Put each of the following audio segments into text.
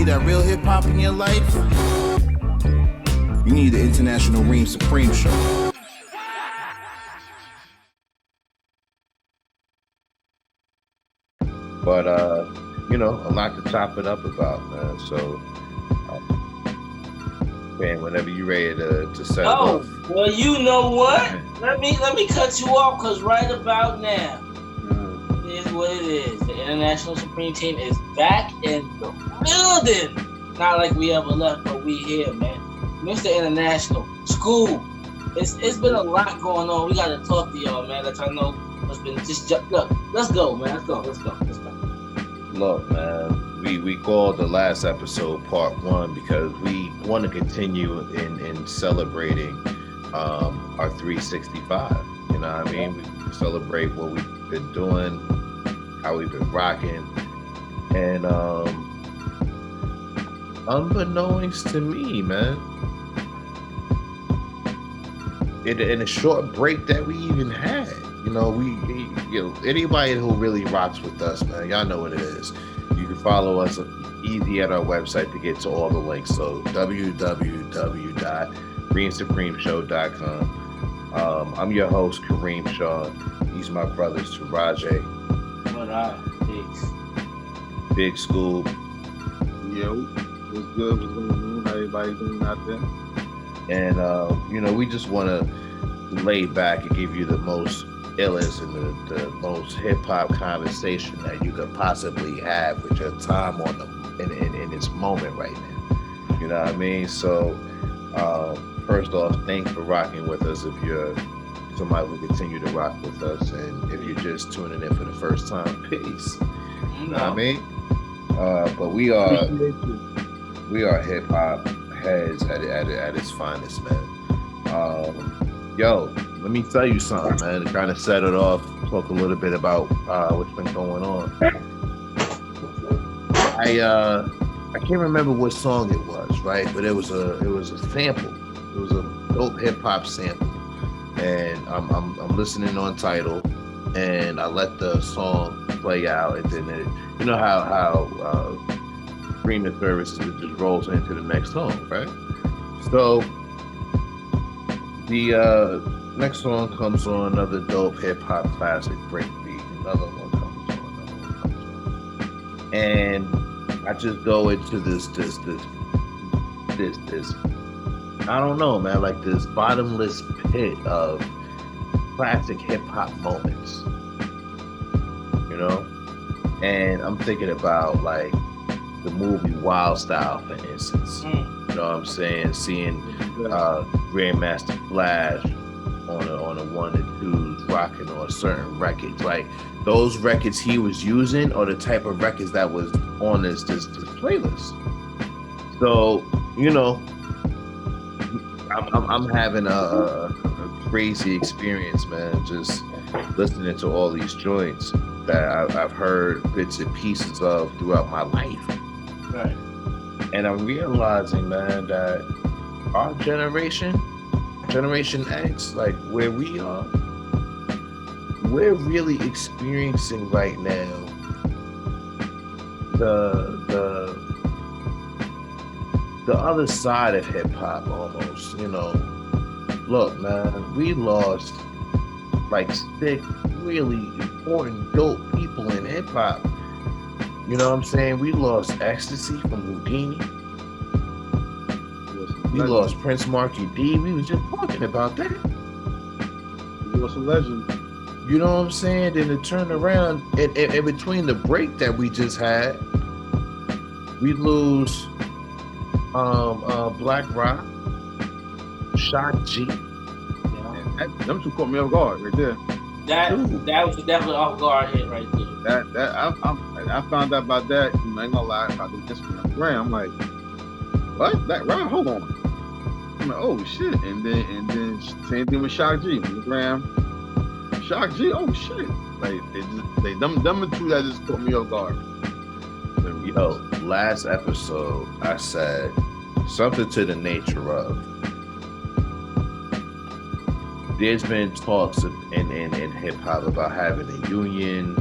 need that real hip hop in your life, you need the International Reem Supreme Show. But you know, a lot to chop it up about, man. So, man, whenever you're ready to set it off. Well, you know what? Let me cut you off, because right about now, it is what it is. The International Supreme Team is back in the building. Not like we ever left, but we here, man. Mr. International, school. It's been a lot going on. We gotta talk to y'all, man. Let y'all know what's been look. Let's go, man. Let's go. Look, man, we called the last episode part 1 because we want to continue in celebrating our 365. You know what I mean? We celebrate what we've been doing, how we've been rocking, and unbeknownst to me, man, in a short break that we even had, you know, anybody who really rocks with us, man, y'all know what it is. You can follow us easy at our website to get to all the links. So www.reemsupremeshow.com. I'm your host, Kareem Sean. These are my brothers, Taraje. What up, Big School. Yo, what's good? What's going on? How everybody doing out there? And you know, we just want to lay back and give you the most illest and the most hip hop conversation that you could possibly have with your time on in this moment right now. You know what I mean? So first off, thanks for rocking with us. If you're somebody who continue to rock with us, and if you're just tuning in for the first time, peace. You know what I mean? But we are hip hop heads at its finest, man. Yo, let me tell you something, man, to kind of set it off, talk a little bit about what's been going on. I can't remember what song it was, right? But it was a sample. It was a dope hip hop sample. And I'm listening on Tidal, and I let the song play out, and then you know how streaming services, it just rolls into the next song, right? So the next song comes on, another dope hip hop classic, breakbeat. Another one comes on, and I just go into this. I don't know, man, like this bottomless pit of classic hip hop moments, you know? And I'm thinking about like the movie Wild Style, for instance. You know what I'm saying? Seeing Grandmaster Flash on a 1 and 2s rocking on certain records. Like those records he was using are the type of records that was on this playlist. So, you know, I'm having a crazy experience, man, just listening to all these joints that I've heard bits and pieces of throughout my life. Right. And I'm realizing, man, that our Generation X, like where we are, we're really experiencing right now the other side of hip hop almost, you know. Look, man, we lost like 6 really important dope people in hip hop. You know what I'm saying? We lost Ecstasy from Houdini. We lost Prince Marky D. We was just talking about that. He was a legend. You know what I'm saying? Then to turn around, in between the break that we just had, we lose Black Rock, Shock G. Them two caught me off guard right there. That was definitely off guard hit right there. I found out about that. I ain't gonna lie, about the Instagram. I'm like, what? That right? Hold on. I'm like, oh shit. And then same thing with Shock G. Instagram. Shock G. Oh shit. Like them the two that just caught me off guard. Yo, last episode I said something to the nature of, there's been talks in hip hop about having a union,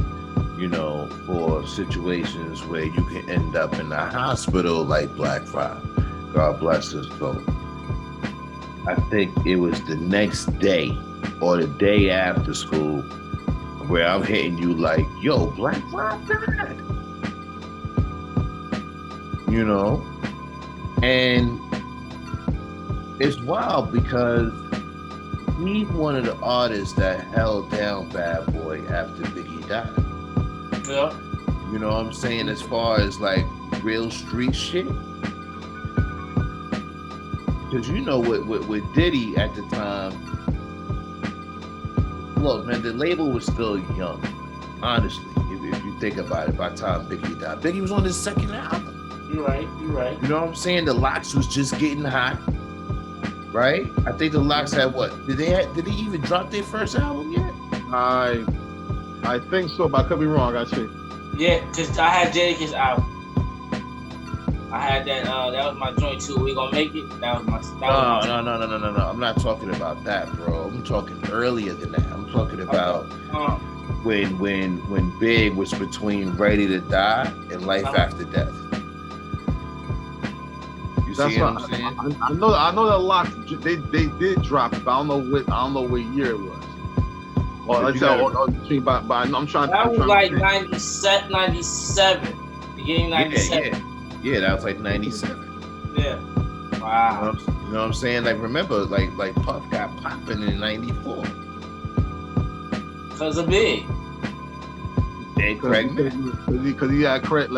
you know, for situations where you can end up in a hospital like Black Rob. God bless his soul. I think it was the next day or the day after school where I'm hitting you like, yo, Black Rob died. You know? And it's wild because he's one of the artists that held down Bad Boy after Biggie died. Yeah. You know what I'm saying? As far as like real street shit. Because you know with Diddy at the time, look, man, the label was still young. Honestly, if you think about it, by the time Biggie died, Biggie was on his second album. You're right. You know what I'm saying? The Lox was just getting hot, right? I think the Lox had what? Did they even drop their first album yet? I think so, but I could be wrong. I got you. Yeah, because I had Jadakiss out. I had that. That was my joint too. We gonna make it. That was my. No. I'm not talking about that, bro. I'm talking earlier than that. I'm talking about when Big was between Ready to Die and Life After Death. You see what I'm saying? I know that Lox they did drop it, but I don't know what year it was. Or like but I'm trying. That was like 97, beginning 97. Yeah, that was like 97. Yeah. Wow. You know what I'm saying? Like remember, like Puff got popping in 94. Cause of Big. And Craig Mack. Because he had Craig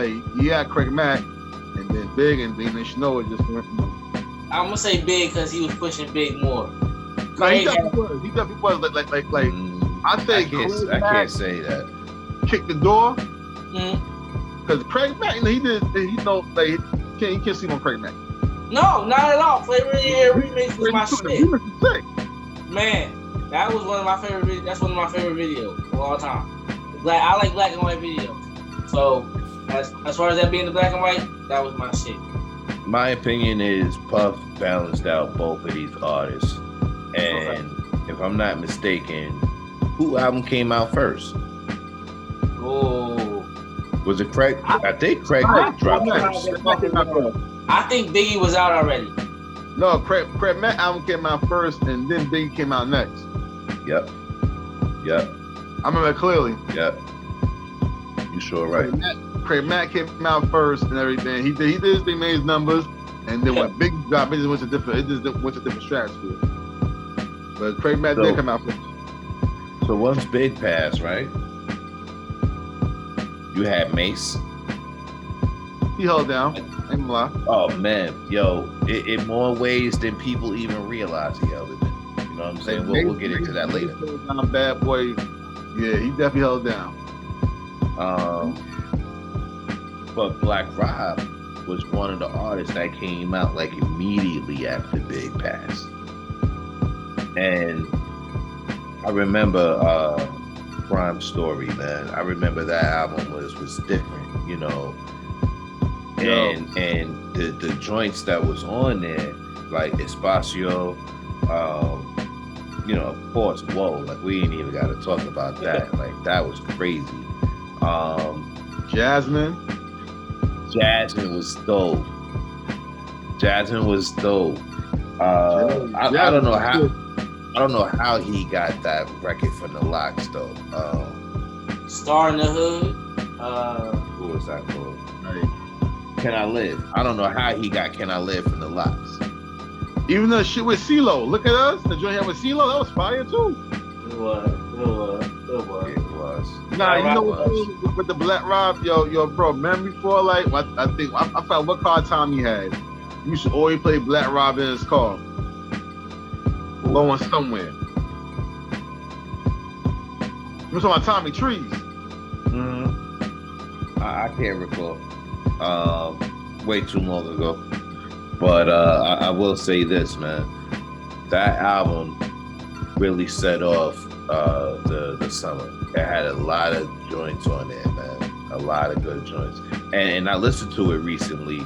Mack, and then Big, and then Shnoa just went. I'm gonna say Big because he was pushing Big more. He definitely was. Like. I think I can't say that. Kicked the door. Mm-hmm. Because Craig Mack, he can't sleep on Craig Mack. No, not at all. Flavor in the Air remix was my shit. Man, that was one of my favorite videos. That's one of my favorite videos of all time. I like black and white videos. So, as far as that being the black and white, that was my shit. My opinion is Puff balanced out both of these artists. And if I'm not mistaken, who album came out first? Oh. Was it Craig? I think Craig Mack dropped first. I think Biggie was out already. No, Craig Mack album came out first, and then Biggie came out next. Yep. I remember it clearly. Yep. You sure right. Craig Mack came out first and everything. He did his thing, made his numbers, and then when Biggie dropped, it just went to different stratosphere. But Craig Mack did come out first. So once Big passed, right? You had Mace. He held down. Ain't gonna lie. Oh man, yo, in more ways than people even realize he held it down. You know what I'm saying? We'll get into that later. Bad Boy, yeah, he definitely held down. But Black Rob was one of the artists that came out like immediately after Big passed. And I remember Crime Story, man. I remember that album was different, you know. And the joints that was on there, like Espacio, you know, of course, whoa, like we ain't even gotta talk about that. Like that was crazy. Jasmine was dope. I don't know how he got that record from the Lox though. Star in the Hood. Who was that called? Can I Live? I don't know how he got Can I Live from the Lox. Even the shit with CeeLo. Look at us. The joint here with CeeLo, that was fire too. It was. Nah, you know what? With the Black Rob, yo, bro. Remember before, like, I forgot what car Tommy had. He used to always play Black Rob in his car. Going somewhere. You talking about Tommy Trees? Mm-hmm. I can't recall. Way too long ago. But I will say this, man. That album really set off the summer. It had a lot of joints on there, man. A lot of good joints. And I listened to it recently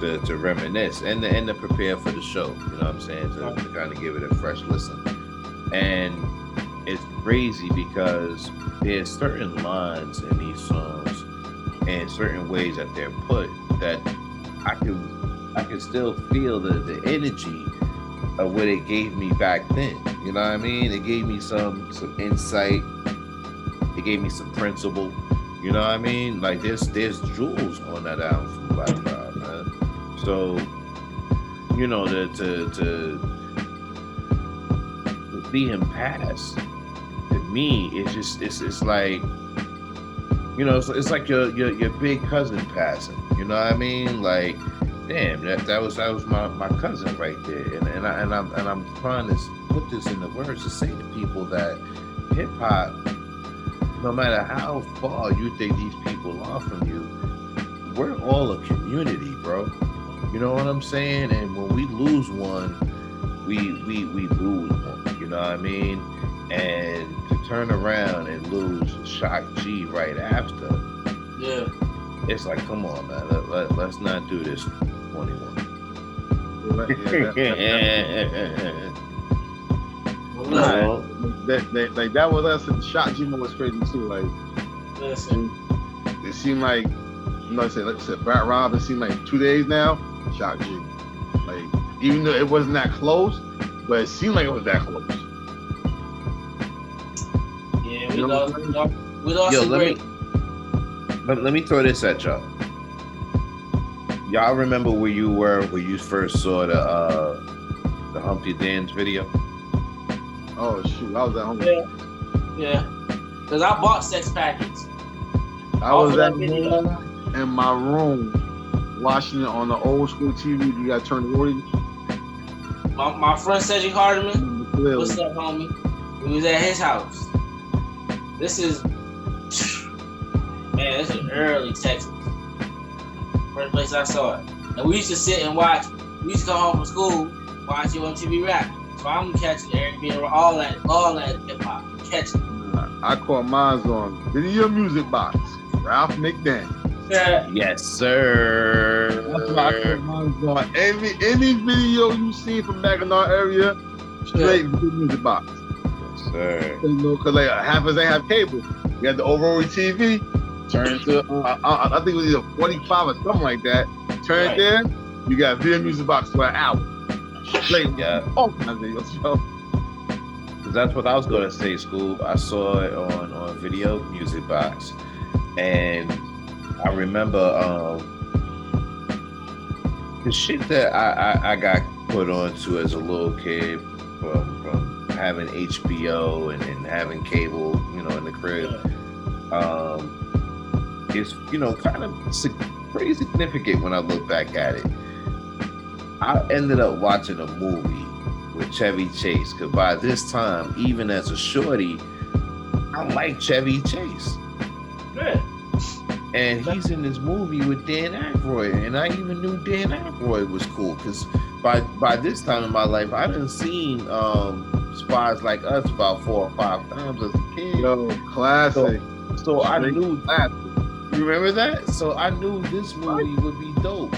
to reminisce and to prepare for the show. You know what I'm saying? To kind of give it a fresh listen. And it's crazy because there's certain lines in these songs and certain ways that they're put that I can still feel the energy of what it gave me back then. You know what I mean? It gave me some insight. It gave me some principle. You know what I mean? Like there's jewels on that album from Black Cloud, man. So, you know, to see him pass, to me, it's like, you know, it's like your big cousin passing. You know what I mean? Like, damn, that was my cousin right there. And I'm trying to put this into words to say to people that hip hop, no matter how far you think these people are from you, we're all a community, bro. You know what I'm saying? And when we lose one, we lose one. You know what I mean? And to turn around and lose Shock G right after, Yeah. it's like, come on, man. Let's not do this. 21. Like that was us and Shock G was crazy too. Like, Listen. it seemed like, you know, like I said, Bat Rob, it seemed like 2 days now, Shock G. Like, even though it wasn't that close, but it seemed like it was that close. Yeah, we lost Yo, some great. let me throw this at y'all. Y'all remember where you were when you first saw the Humpty Dance video? Oh shoot, I was at home. Yeah. Because I bought sex packets. I was Off of at that video. home in my room watching it on the old school TV. You got to turn the volume. My friend Cedric Hardiman, Clearly. what's up, homie? We was at his house. This is early Texas. First place I saw it. And we used to sit and watch. We used to come home from school, watch it on TV Rap. So I'm catching Eric B. all that hip hop. Catching. I caught mine on Video Music Box. Ralph McDaniel. Yeah. Yes, sir. That's why I caught mine on any video you see from back in our area. Straight Video Music Box. Yes, sir. You know, cause like half of us ain't have cable. We had the overall TV. Turn into I think it was either 45 or something like that. Turn it there. You got Video Music Box for an hour. Straight. Yeah. Oh, my videos, yo. That's what I was gonna say, Scoob. I saw it on Video Music Box, and I remember the shit that I got put onto as a little kid from having HBO and having cable, you know, in the crib. It's, you know, kind of pretty significant when I look back at it. I ended up watching a movie with Chevy Chase, because by this time, even as a shorty, I like Chevy Chase. Yeah. And he's in this movie with Dan Aykroyd, and I even knew Dan Aykroyd was cool, because by this time in my life, I done seen Spies Like Us about 4 or 5 times as a kid. Yo, classic. So I knew that. You remember that? So I knew this movie would be dope.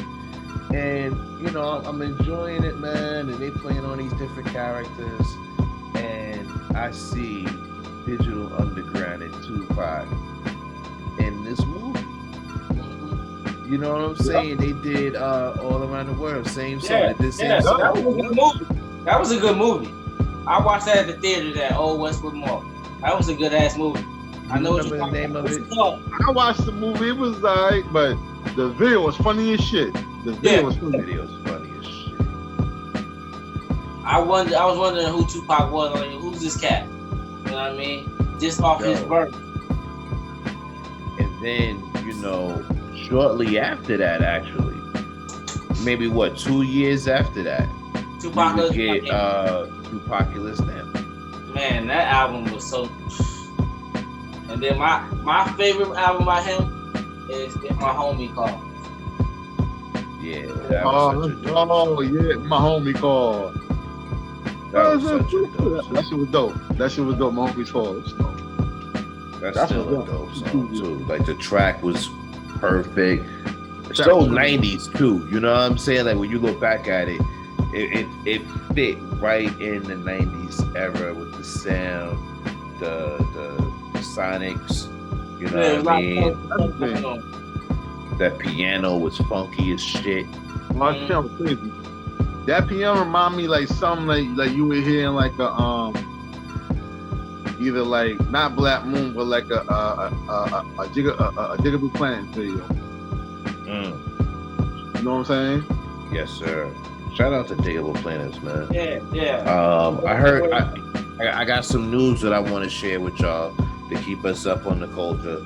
And, you know, I'm enjoying it, man. And they playing on these different characters. And I see Digital Underground and Tupac in this movie. You know what I'm saying? They did All Around the World, same song. Yeah, They did same song. that was a good movie. That was a good movie. I watched that at the theater at Old Westwood Mall. That was a good ass movie. I know what remember the name of it? I watched the movie. It was alright, but the video was funny as shit. The video was funny. The video's funny as shit. I was wondering who Tupac was. Like, who's this cat? You know what I mean? Just off his birth. And then, you know, shortly after that, actually, maybe 2 years after that, Tupac you would get Tupaculous Now. Man, that album was so. And then my favorite album by him is If My Homie Called. Yeah, that was such a dope song. Yeah, My Homie Called. That was such a dope song. That shit was dope. That shit was dope. My Homie Called. That's still a dope song too. Like the track was perfect. So 90s too. You know what I'm saying? Like when you look back at it, it fit right in the 90s era with the sound. the Sonics. You know what I mean? That piano was funky as shit. My piano was crazy. That piano remind me like something like you would hear in like a either like not Black Moon but like a Jigaboo Planet video. You know what I'm saying? Yes, sir. Shout out to Jigaboo Planets, man. Yeah. I heard I got some news that I want to share with y'all to keep us up on the culture.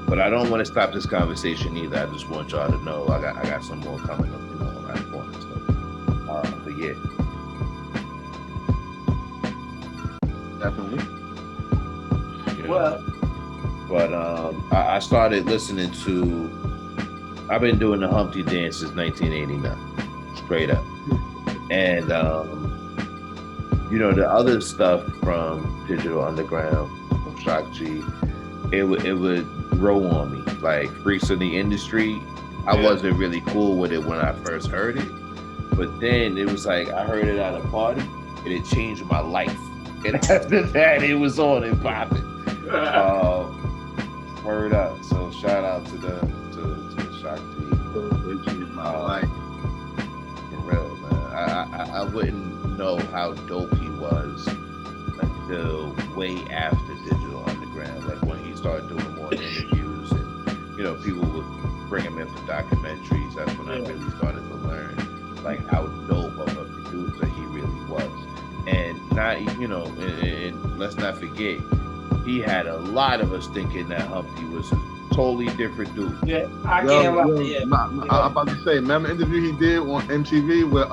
But I don't want to stop this conversation either. I just want y'all to know I got some more coming up, you know, around the corner. So, but yeah, Definitely. you know. But I started listening to. I've been doing the Humpty Dance since 1989, straight up, and you know the other stuff from Digital Underground, from Shock G. It would grow on me. Like Freaks of the Industry, I wasn't really cool with it when I first heard it. But then it was like I heard it at a party and it changed my life. And after that it was on and popping. Word up. So shout out to the Shock G. My life. For real, man. I wouldn't know how dope he was until way after Digital Underground. Like when he started doing more interviews and, you know, people would bring him in for documentaries. That's when I really started to learn like how dope of a producer he really was. And not, you know, and let's not forget, he had a lot of us thinking that Humpty was a totally different dude. Yeah, I can't lie. I'm about to say, remember the interview he did on MTV with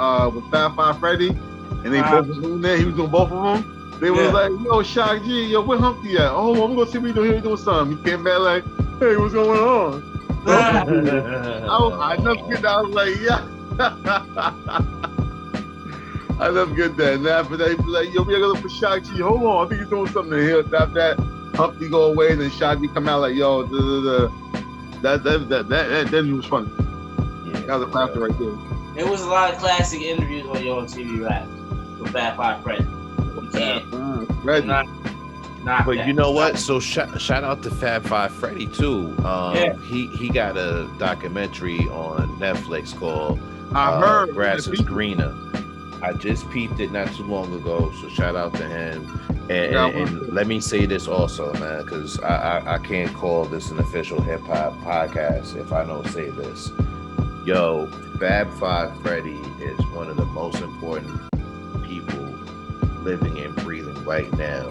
Fab Five Freddy, and they both was doing that. He was doing both of them. They was like, yo, Shock G, yo, where Humpty at? Oh, I'm gonna see what he doing. He doing something. He came back like, hey, what's going on? I never get that. I was like, yeah. I never get that. And after that, he be like, yo, we gotta look for Shock G. Hold on, I think he's doing something here. After that, Humpty go away, and then Shock G come out like, yo, that was funny. Yeah, that was a classic right there. There was a lot of classic interviews on your TV Raps with Fab Five Freddy. Freddy. But you know what? So shout out to Fab Five Freddy too. He got a documentary on Netflix called I heard Grass is Greener. I just peeped it not too long ago, so shout out to him. And let me say this also, man, because I can't call this an official hip hop podcast if I don't say this. Yo, Fab Five Freddy is one of the most important people living and breathing right now,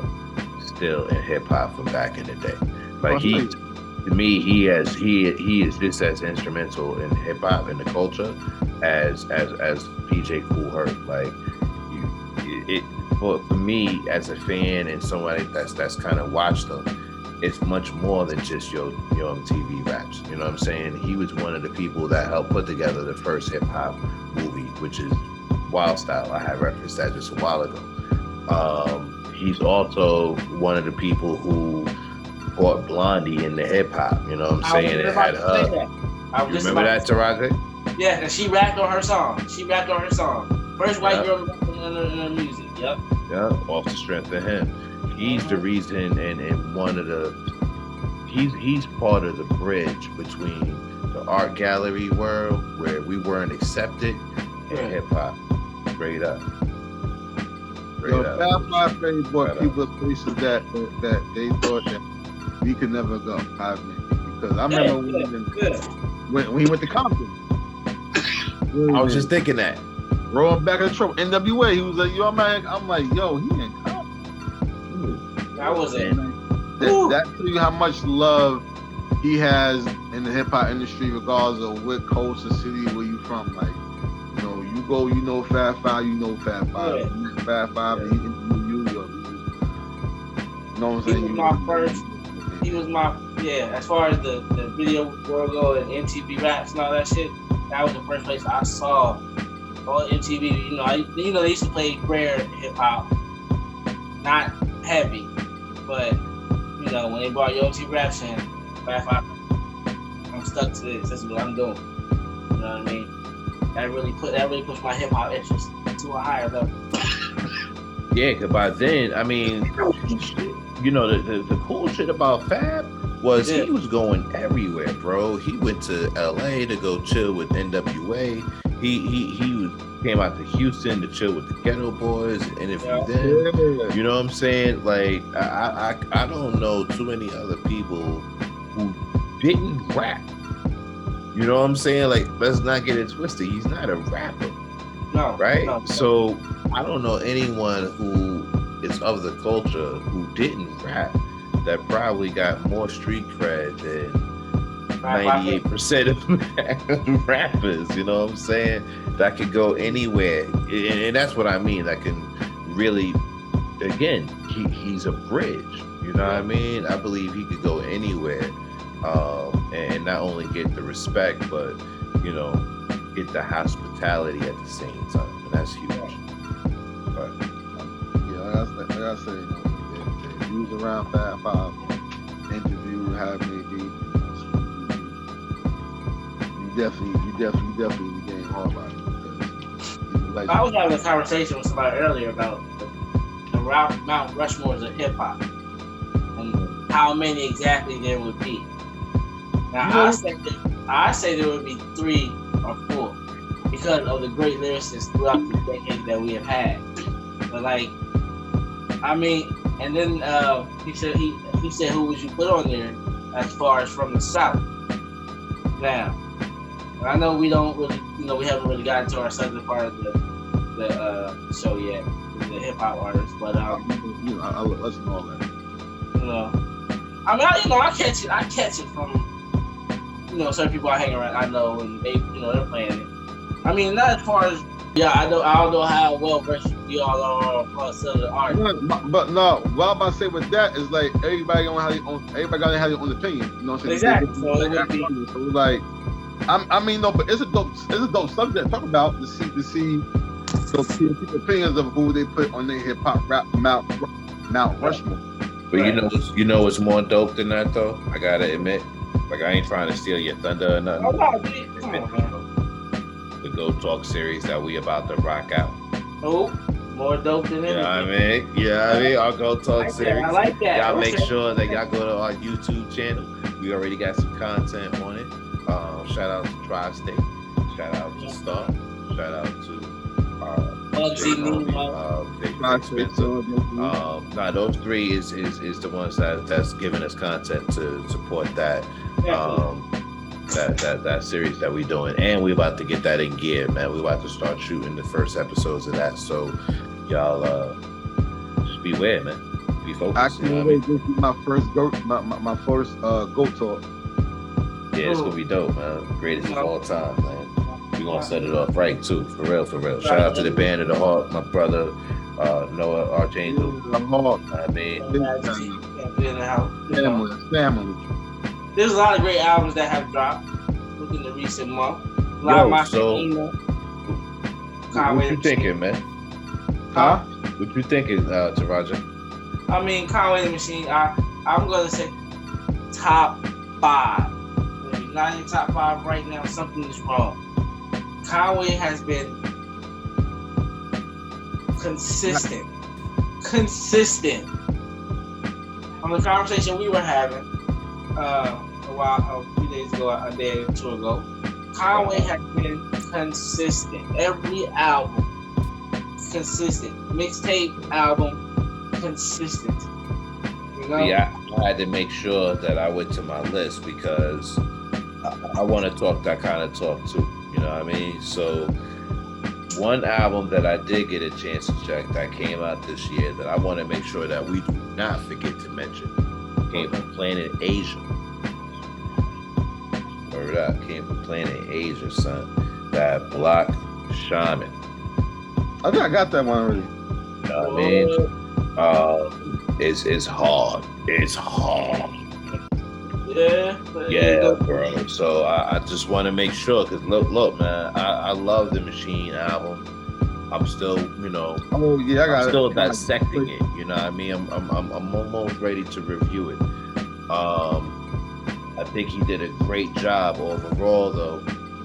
still in hip hop from back in the day. Like to me, he is just as instrumental in hip hop and the culture as PJ Kool Herc. Like for me as a fan and somebody that's kind of watched them, it's much more than just your MTV Raps. You know what I'm saying? He was one of the people that helped put together the first hip hop movie, which is Wild Style. I had referenced that just a while ago. He's also one of the people who brought Blondie into hip hop. You know what I'm saying? It had her. You remember that, Taraji? Yeah, and she rapped on her song. First white girl rapping in her music. Yep. Yeah, off the strength of him. He's the reason and one of the he's part of the bridge between the art gallery world where we weren't accepted and hip hop. Straight up. Fab Five Freddy brought people to places that they thought that we could never go. I mean, because I remember when he went to Compton. I was just thinking that. Rolling back in the truck, NWA. He was like, yo, I'm like, yo, he in Compton. That was it. That tell you how much love he has in the hip hop industry, regardless of what coast or city where you from. Like, you know, you go, you know Fab Five, you know Fab Five. Yeah. You met Fab Five, and he interviewed you. You know what I'm saying? He was my as far as the video world go and MTV Raps and all that shit, that was the first place I saw on MTV. You know, they used to play rare hip hop, not heavy, but you know, when they brought your MTV Raps in, I'm stuck to this. This is what I'm doing. You know what I mean? That really pushed my hip hop interest to a higher level. Yeah, because by then, I mean, you know, the cool shit about Fab was he was going everywhere, bro. He went to LA to go chill with NWA. He came out to Houston to chill with the Ghetto Boys and interview them. Yeah. You know what I'm saying? Like I don't know too many other people who didn't rap. You know what I'm saying? Like, let's not get it twisted. He's not a rapper. No. Right? No. So I don't know anyone who is of the culture who didn't rap that probably got more street cred than 98% of rappers, you know what I'm saying? That could go anywhere. And that's what I mean. That can really, again, he's a bridge. You know what I mean? I believe he could go anywhere and not only get the respect, but, you know, get the hospitality at the same time. And that's huge. But, yeah, like I say, you know, if you was around Fab Five, interview, have maybe, you definitely the game hard by it. I was having a conversation with somebody earlier about the Mount Rushmores of hip hop and how many exactly there would be. Now I say there would be 3 or 4 because of the great lyricists throughout the decade that we have had. But like, I mean, and then he said who would you put on there as far as from the South? Now, I know we don't really, you know, we haven't really gotten to our southern part of the show yet, the hip hop artists, but you know, I'll listen to all that. you know, I mean, I catch it from, you know, certain people I hang around, I know, and they, you know, they're playing it. I mean, not as far as, yeah, I don't know how well versed you all are on southern art. But no, what I'm about to say with that is like everybody got to have their own opinion. You know what I'm saying? Exactly. So it would be. So like, I mean, no, but it's a dope subject to talk about to see people's opinions of who they put on their hip hop rap Mount Rushmore. But you know what's more dope than that though? I gotta admit, like I ain't trying to steal your thunder or nothing. Oh, no, dude. Come on, man. The Go Talk series that we about to rock out. Oh, more dope than anything. Yeah, I mean, our Go Talk series. I like that. Y'all make sure that y'all go to our YouTube channel. We already got some content on it. Shout out to Tri-State. Shout out to Star. Shout out to Vic Spencer. Those 3 is the ones that's giving us content to support that. That series that we doing, and we about to get that in gear, man. We about to start shooting the first episodes of that, so y'all just beware, man. Be focused. I can't wait to see my first go talk. Yeah, it's gonna be dope, man. Greatest of all time, man. We gonna set it off right too, for real. Shout out to the Band of the Heart, my brother Noah Archangel. I mean, family. There's a lot of great albums that have dropped within the recent month. What you thinking, man? Huh? What you thinking, Taraja? I mean, Conway the Machine, I'm gonna say top 5. If he's not in top 5 right now, something is wrong. Conway has been consistent. On the conversation we were having a few days ago, a day or 2 ago, Conway has been consistent. Every album, consistent. Mixtape album, consistent. You know? Yeah, I had to make sure that I went to my list because I want to talk that kind of talk too. You know what I mean? So one album that I did get a chance to check that came out this year that I want to make sure that we do not forget to mention came from Planet Asia. Word up, came from Planet Asia, son. That Block Shaman. I think I got that one already. You know what I mean? It's hard. It's hard. Yeah, bro. So I just want to make sure, because look, man, I love the Machine album. I'm still, you know, I'm still dissecting it. You know what I mean? I'm almost ready to review it. I think he did a great job overall, though.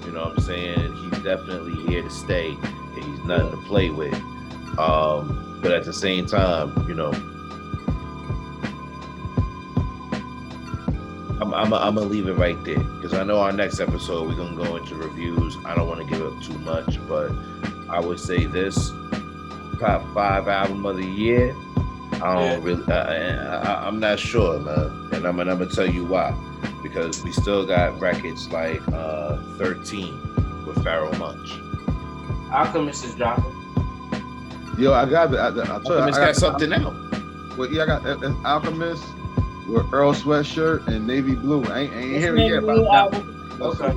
You know what I'm saying? He's definitely here to stay. And he's nothing to play with. But at the same time, you know, I'm gonna leave it right there because I know our next episode we're gonna go into reviews. I don't want to give up too much, but I would say this top 5 album of the year. I don't really. I'm not sure, man, and I'm gonna tell you why. Because we still got records like 13 with Pharaoh Monch. Alchemist is dropping. Yo, I got it. Alchemist got something out. Well, yeah, I got Alchemist with Earl Sweatshirt and Navy Blue. I ain't hearing yet about that. Okay.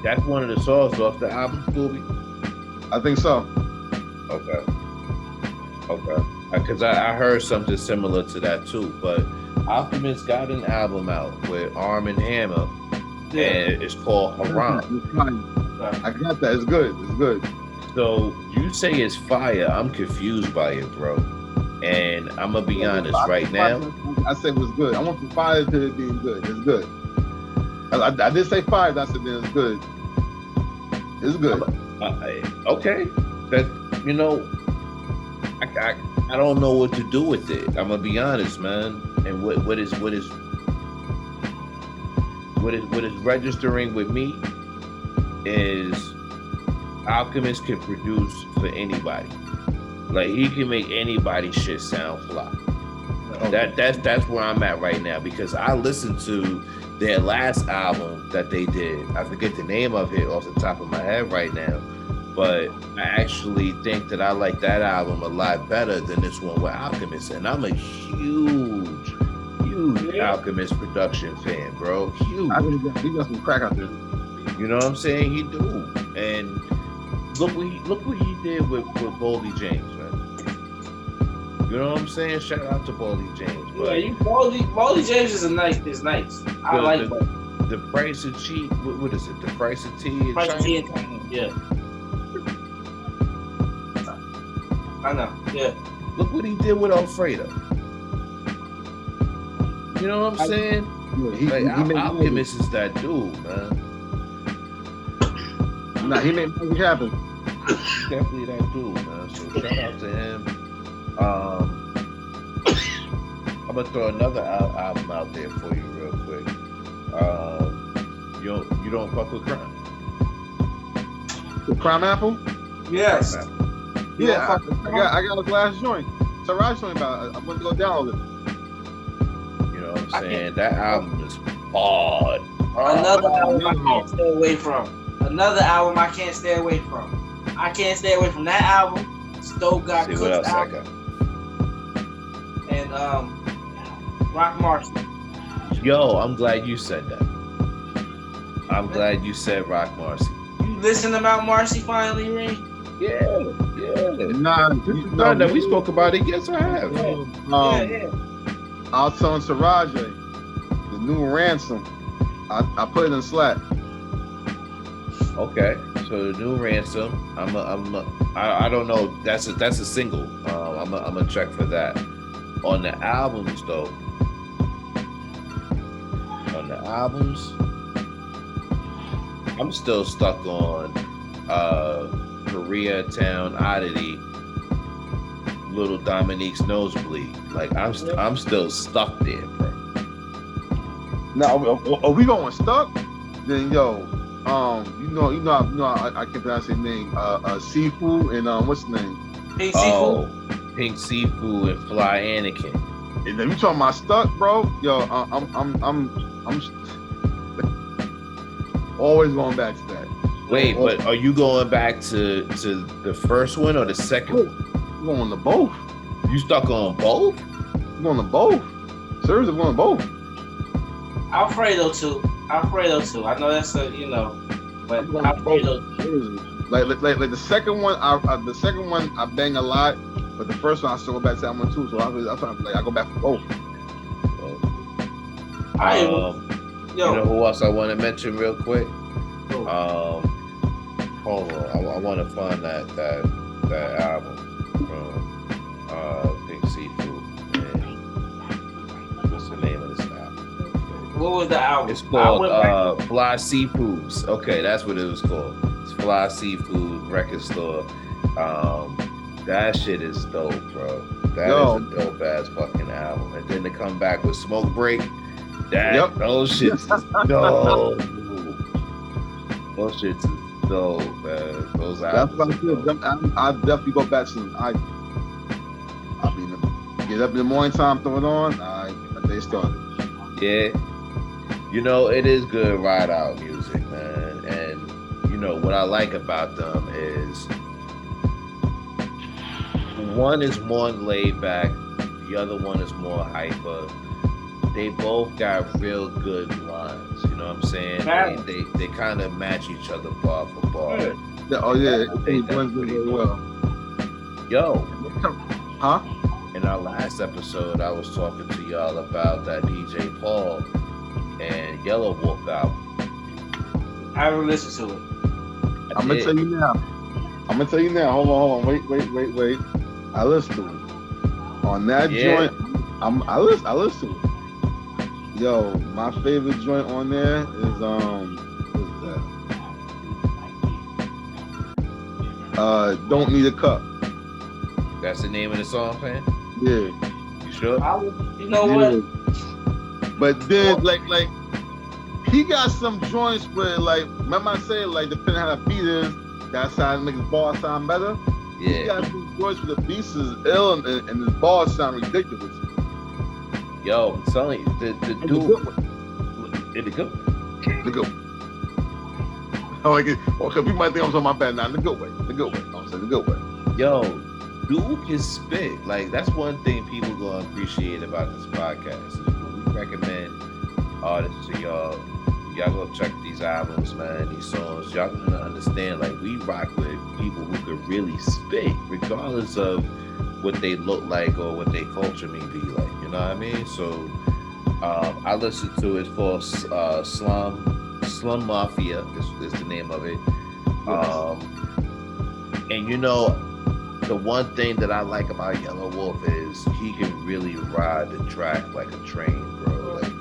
That's one of the songs off the album, Scooby. I think so. Okay. Because I heard something similar to that too, but Alchemist got an album out with Arm and Hammer, and it's called Haram. I got that. It's good. It's good. So you say it's fire. I'm confused by it, bro. And I'm gonna be honest right now. I said it was good. I went from fire to it being good. It's good. I did say fire. I said it's good. It's good. Okay. That, you know, I don't know what to do with it. I'm gonna be honest, man. And what is registering with me is Alchemist can produce for anybody. Like he can make anybody's shit sound fly. Okay. That's where I'm at right now because I listened to their last album that they did. I forget the name of it off the top of my head right now. But I actually think that I like that album a lot better than this one with Alchemist. And I'm a huge Alchemist production fan, bro. Huge. He got some crack out there. You know what I'm saying? He do. And look what he did with Boldy James, man. You know what I'm saying? Shout out to Boldy James. But Boldy James is nice. I like the price of cheap. What is it? The price of tea. Price of tea in China. Yeah. I know, yeah. Look what he did with Alfredo. You know what I'm saying? Alchemist is that dude, man. Nah, he made it happen. Definitely that dude, man. So shout out to him. I'm gonna throw another album out there for you real quick. You don't fuck with Crime? The Crime Apple? Yes. Crime Apple. Yeah, I got a glass joint. So Raj told me about it. I'm gonna go download it. You know what I'm saying? That album is hard. Another album I can't stay away from. I can't stay away from that album. Stove Got Cooked album. And Rock Marcy. Yo, I'm glad you said that. I'm glad you said Rock Marcy. You listen to Mount Marcy finally, Reem? Yeah. No, we spoke about it. Yes, I have. I was telling Saraje, the new Ransom. I put it in Slack. Okay, so the new Ransom. I don't know. That's a single. I'm gonna check for that. On the albums though. I'm still stuck on Koreatown Oddity, Little Dominique's Nosebleed. Like I'm still stuck there, bro. Now, are we going stuck? Then I can pronounce his name. Seafood and what's his name? Pink Seafood. Pink Seafood and Fly Anakin. And then you talking about stuck, bro? Yo, I'm always going back to that. Wait, but are you going back to the first one or the second one? I'm going to both. You stuck on both? I'm going to both. Seriously, I'm going to both. Alfredo too. I know that's but Alfredo too. Like the second one, I bang a lot, but the first one I still go back to that one too. So I go back for both. You know who else I want to mention real quick? Hold on, I want to find that album from Pink Seafood. And what's the name of this album? What was the album? It's called Fly Seafoods. Okay, that's what it was called. It's Fly Seafood Record Store. That shit is dope, bro. That Yo. is a dope ass fucking album. And then to come back with Smoke Break, Yep. those shits is dope. Those shits is dope, man. Those That's albums what I are said. dope. Them albums, I definitely go back to them. I mean, get up in the morning time, throw it on. They started. Yeah. You know, it is good ride out music, man. And you know what I like about them is one is more laid back, the other one is more hyper. They both got real good lines, you know what I'm saying? They kind of match each other bar for bar. Yeah, oh yeah, They it blends in very well. Yo, huh? In our last episode, I was talking to y'all about that DJ Paul and Yellow Wolf album. I haven't listened to it. I'm gonna tell you now. Hold on. Wait. I listened to it. On that joint, I listened to it. Yo, my favorite joint on there is Don't Need a Cup. That's the name of the song, man? Yeah. You sure? You know what? But then like he got some joints where like, remember I said like depending how the beat is, that's how it makes his bars sound better. Yeah. He got some joints where the beats is ill and his bars sound ridiculous. Yo, I'm telling you, the dude in the good way. The good way. Oh, okay, people might think I'm talking my bad now. The good way. I'm saying the good way. Yo, dude can spit. Like, that's one thing people gonna appreciate about this podcast is when we recommend artists to y'all go check these albums, man, these songs. Y'all gonna understand, like, we rock with people who could really spit, regardless of what they look like or what their culture may be like. You know what I mean? So, I listened to it for Slum Mafia is the name of it. And you know, the one thing that I like about Yellow Wolf is he can really ride the track like a train, bro. Like,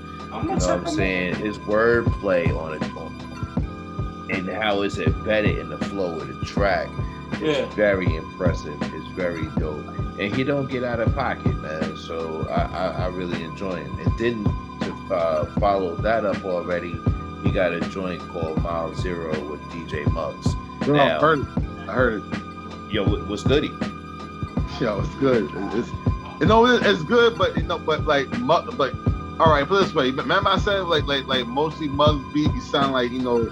you know what I'm saying? His wordplay on it and how it's embedded in the flow of the track is very impressive. It's very dope. And he don't get out of pocket, man. So I really enjoy him. And then to follow that up already, he got a joint called Mile Zero with DJ Muggs. Bro, now, I heard it. Yo, what's goody? Yo, it's good. It's good, but all right, put it this way. Remember I said like mostly Muggs beat, he sound like, you know,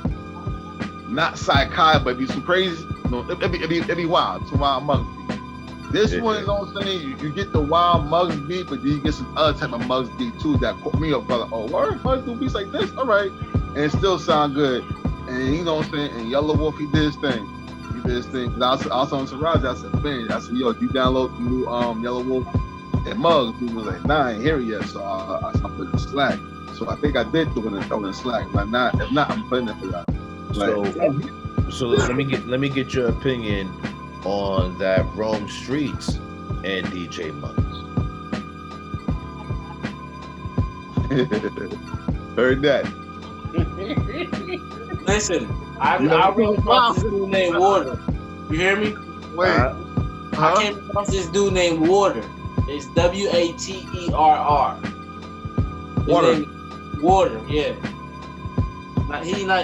not psychotic, but be some crazy. No, it'd be wild. It's a wild Muggs beat. This one, you know what I'm saying? You get the wild Muggs beat, but then you get some other type of Muggs beat too that caught me up, brother. Oh, word, Muggs do beats like this? All right. And it still sound good. And you know what I'm saying? And Yellow Wolf, he did his thing. Cause I was on Siraj, I said, man, I said, yo, you download the new Yellow Wolf and Muggs? He was like, nah, I ain't hear it yet. So I put it in Slack. So I think I did throw it in Slack. If not, I'm putting it for y'all. So let me get your opinion on that Rome Streets and DJ Muggs. Heard that. Listen, I ran across this dude named Water. You hear me? Wait. I came across this dude named Water. It's Waterr. Water. Water, yeah.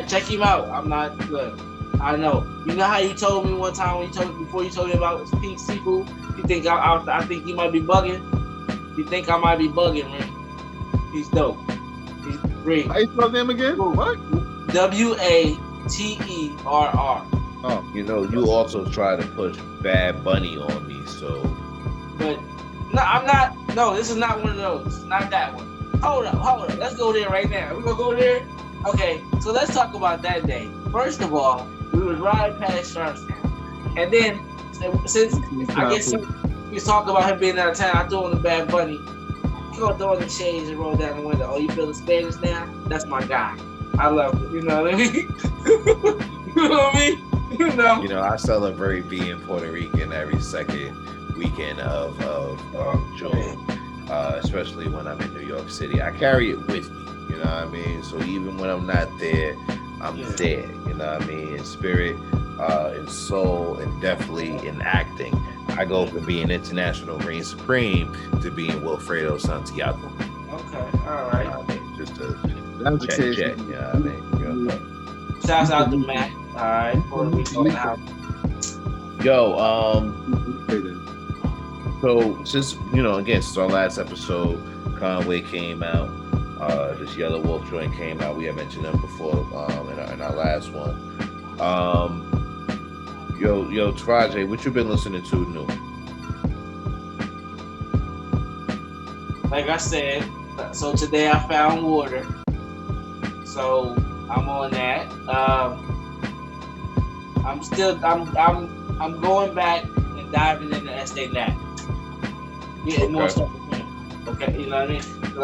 Check him out. I'm not good. I know. You know how you told me one time before you told me about pink seafood? You think I think you might be bugging? You think I might be bugging, man? He's dope. He's Reem. How you spell his name again? What? Waterr. Oh, you know, you also try to push Bad Bunny on me, so. But no, I'm not. No, this is not one of those. It's not that one. Hold up. Let's go there right now. We're gonna go there. Okay, so let's talk about that day. First of all, we was riding past Sharpstown, and then since I guess we was talking about him being out of town, I threw on the Bad Bunny. He gonna throw on the shades and roll down the window. Oh, you feeling Spanish now? That's my guy. I love it. You know what I mean? You know what I mean? You know, I celebrate being Puerto Rican every second weekend of June, especially when I'm in New York City. I carry it with me, you know what I mean? So even when I'm not there, I'm there, you know what I mean? In spirit, in soul, and definitely in acting. I go from being international reign supreme to being Wilfredo Santiago. Okay, all right. I mean, just a That's check. You know what I mean? Shouts out to Matt. All right, Puerto Rico in the house. Yo, so since again, since our last episode, Conway came out. This Yellow Wolf joint came out. We had mentioned them before in our last one. Yo, Taraji, what you been listening to new? Like I said, so today I found water. So I'm on that. I'm going back and diving into Estee Nat. Getting more stuff from him. Okay, you know what I mean? Cause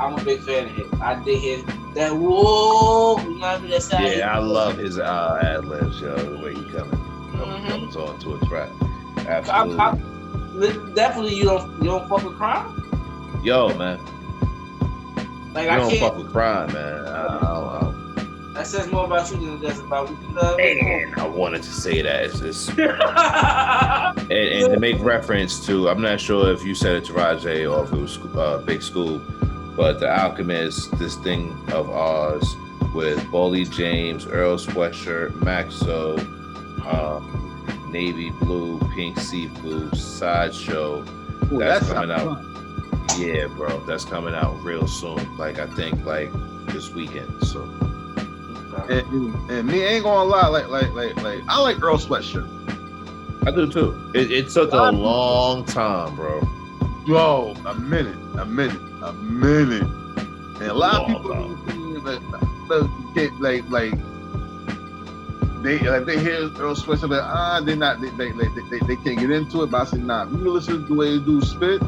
I'm a big fan of his. I dig his that whoa, you know what I mean? That's I love his ad libs, yo, the way he comes on to a track. Absolutely. Definitely you don't fuck with crime? Yo, man. Like you don't fuck with crime, man. That says more about you than it does about me. And I wanted to say that. It's just and to make reference to, I'm not sure if you said it to Rajay or if it was Big School, but The Alchemist, this thing of ours with Boldy James, Earl Sweatshirt, Maxo, Navy Blue, Pink Seafood, Sideshow. That's coming out. Fun. Yeah, bro, that's coming out real soon. Like I think like this weekend. So. And me ain't gonna lie, like I like Earl Sweatshirt. I do too. It took a long time, bro. Bro, a minute. And a lot of people they hear Earl Sweatshirt, they can't get into it. But I said, nah, if you listen to the way the dude spit,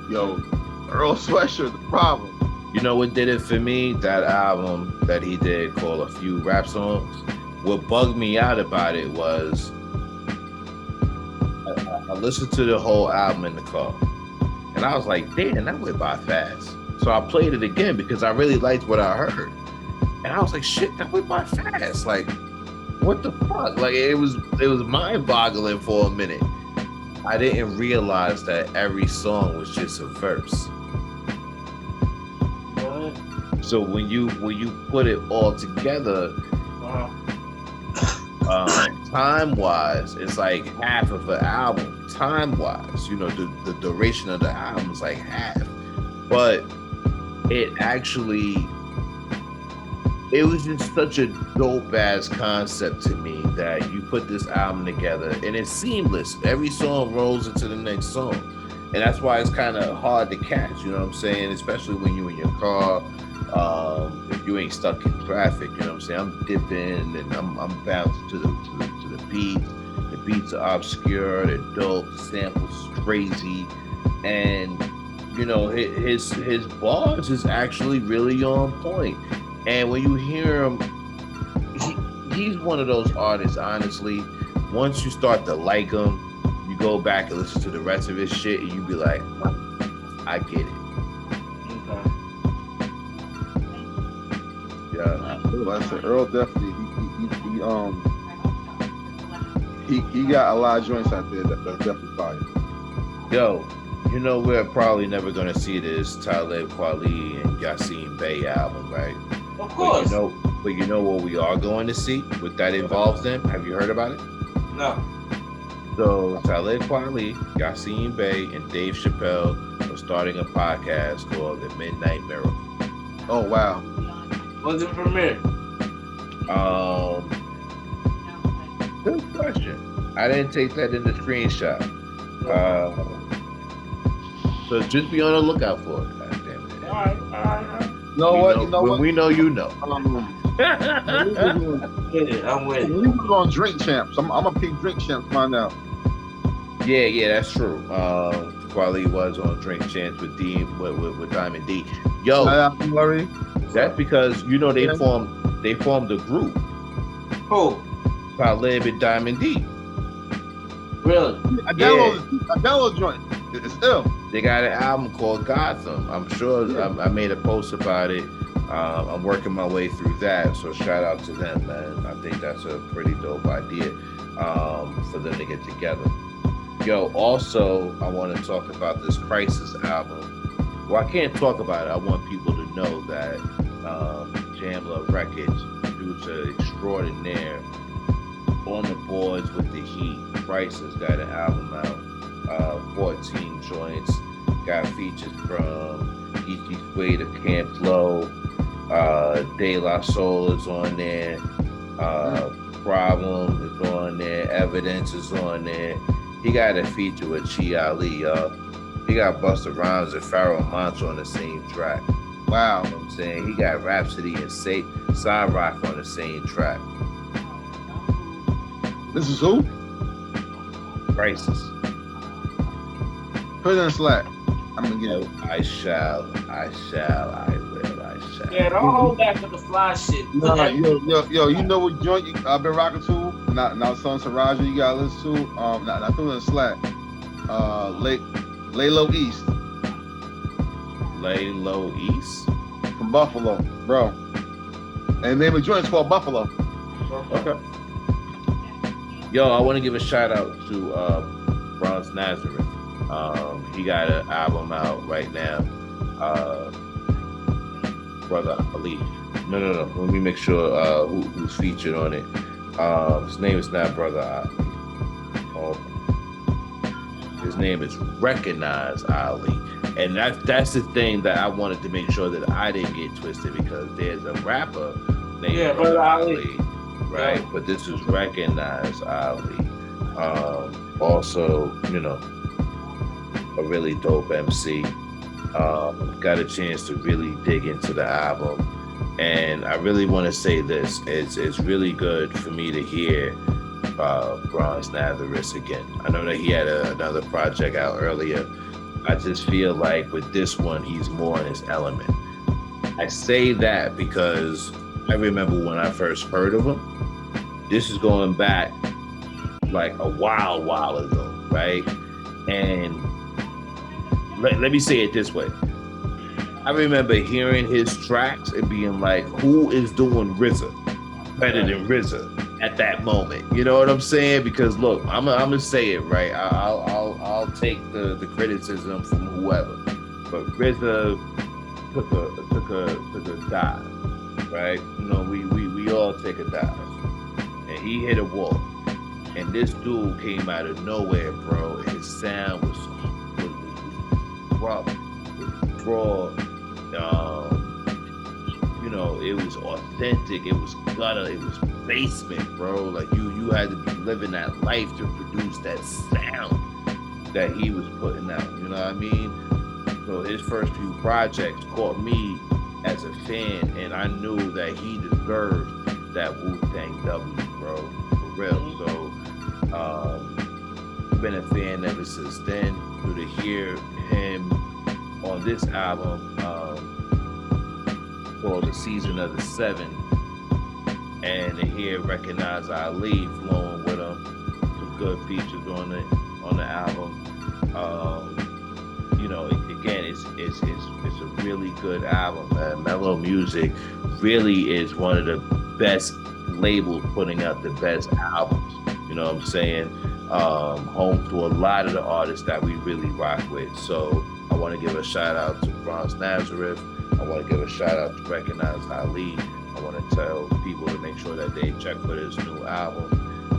yo, Earl Sweatshirt, the problem. You know what did it for me? That album that he did called A Few Rap Songs. What bugged me out about it was I listened to the whole album in the car. And I was like, damn, that went by fast. So I played it again because I really liked what I heard. And I was like, shit, that went by fast. Like, what the fuck? Like, it was mind-boggling for a minute. I didn't realize that every song was just a verse. So when you put it all together, time-wise, it's like half of an album. Time-wise, the duration of the album is like half. But it was just such a dope-ass concept to me that you put this album together, and it's seamless. Every song rolls into the next song. And that's why it's kind of hard to catch, you know what I'm saying? Especially when you're in your car. If you ain't stuck in traffic, you know what I'm saying? I'm dipping and I'm bouncing to the beat. The beats are obscure, they're dope, the samples crazy, and his bars is actually really on point. And when you hear him, he's one of those artists, honestly. Once you start to like him, you go back and listen to the rest of his shit, and you be like, I get it. Yeah, like I said, Earl definitely he got a lot of joints out there that's definitely fire. Yo, we're probably never gonna see this Talib Kweli and Yasin Bey album, right? Of course. But you know what we are going to see? What that involves them? Have you heard about it? No. So Talib Kweli, Yasin Bey, and Dave Chappelle are starting a podcast called The Midnight Miracle. Oh wow. When's it premiere? Good question. I didn't take that in the screenshot. So just be on the lookout for it. God damn it. All right. You know what? When we know, you know. I'm with it. We was on Drink Champs. I'm a peak Drink Champs by now. Yeah, that's true. Kweli was on Drink Champs with Diamond D. Yo, that's because they formed a group. Who? Talib and Diamond D. Really? I downloaded joint. It's ill. They got an album called Gotham. I'm sure I made a post about it I'm working my way through that, so shout out to them, man. I think that's a pretty dope idea for them to get together. Yo, also, I want to talk about this Crisis album. Well, I can't talk about it. I want people to know that Jamla Records, producer extraordinaire, on the boards with the heat. Crisis got an album out, 14 joints, got features from E.G. Suede of Camp Low, De La Soul is on there, Problem is on there, Evidence is on there. He got a feature with Chi Ali, y'all. He got Busta Rhymes and Pharoah Monch on the same track. Wow. You know what I'm saying? He got Rhapsody and Side Rock on the same track. This is who? Crisis. Put it in Slack. I'm gonna get it. I shall, I will. Yeah, don't hold back with the fly shit. No, yo, you know what joint I've been rocking to? Not Son Saraja, you gotta listen to. Not through the Slack. Lay Low East. Lay Low East? From Buffalo, bro. And the name of the joint's called Buffalo. Okay. Yo, I want to give a shout out to Bronze Nazareth. He got an album out right now. Brother Ali. No. Let me make sure who's featured on it. His name is not Brother Ali. His name is Recognize Ali. And that's the thing that I wanted to make sure that I didn't get twisted, because there's a rapper named Brother Ali, right? Yeah. But this is Recognize Ali. Also, a really dope MC. Got a chance to really dig into the album, and I really want to say this: it's really good for me to hear Bronze Nazareth again. I know that he had another project out earlier. I just feel like with this one, he's more in his element. I say that because I remember when I first heard of him. This is going back like a while ago, right? And let me say it this way. I remember hearing his tracks and being like, who is doing RZA better than RZA at that moment? You know what I'm saying? Because look, I'm gonna say it, right? I'll take the criticism from whoever. But RZA took a dive, right? We all take a dive. And he hit a wall. And this dude came out of nowhere, bro. His sound was rough, raw. It was authentic. It was gutter. It was basement, bro. Like you had to be living that life to produce that sound that he was putting out. You know what I mean? So his first few projects caught me as a fan, and I knew that he deserved that Wu-Tang W, bro, for real. So I've been a fan ever since then. So to hear him on this album called The Season of the Seven, and to hear Recognize Ali flowing with him, some good features on the album. Again, it's a really good album, man. Mellow Music really is one of the best labels putting out the best albums. You know what I'm saying? Home to a lot of the artists that we really rock with. So I want to give a shout out to Bronze Nazareth. I want to give a shout out to Recognize Ali. I want to tell people to make sure that they check for this new album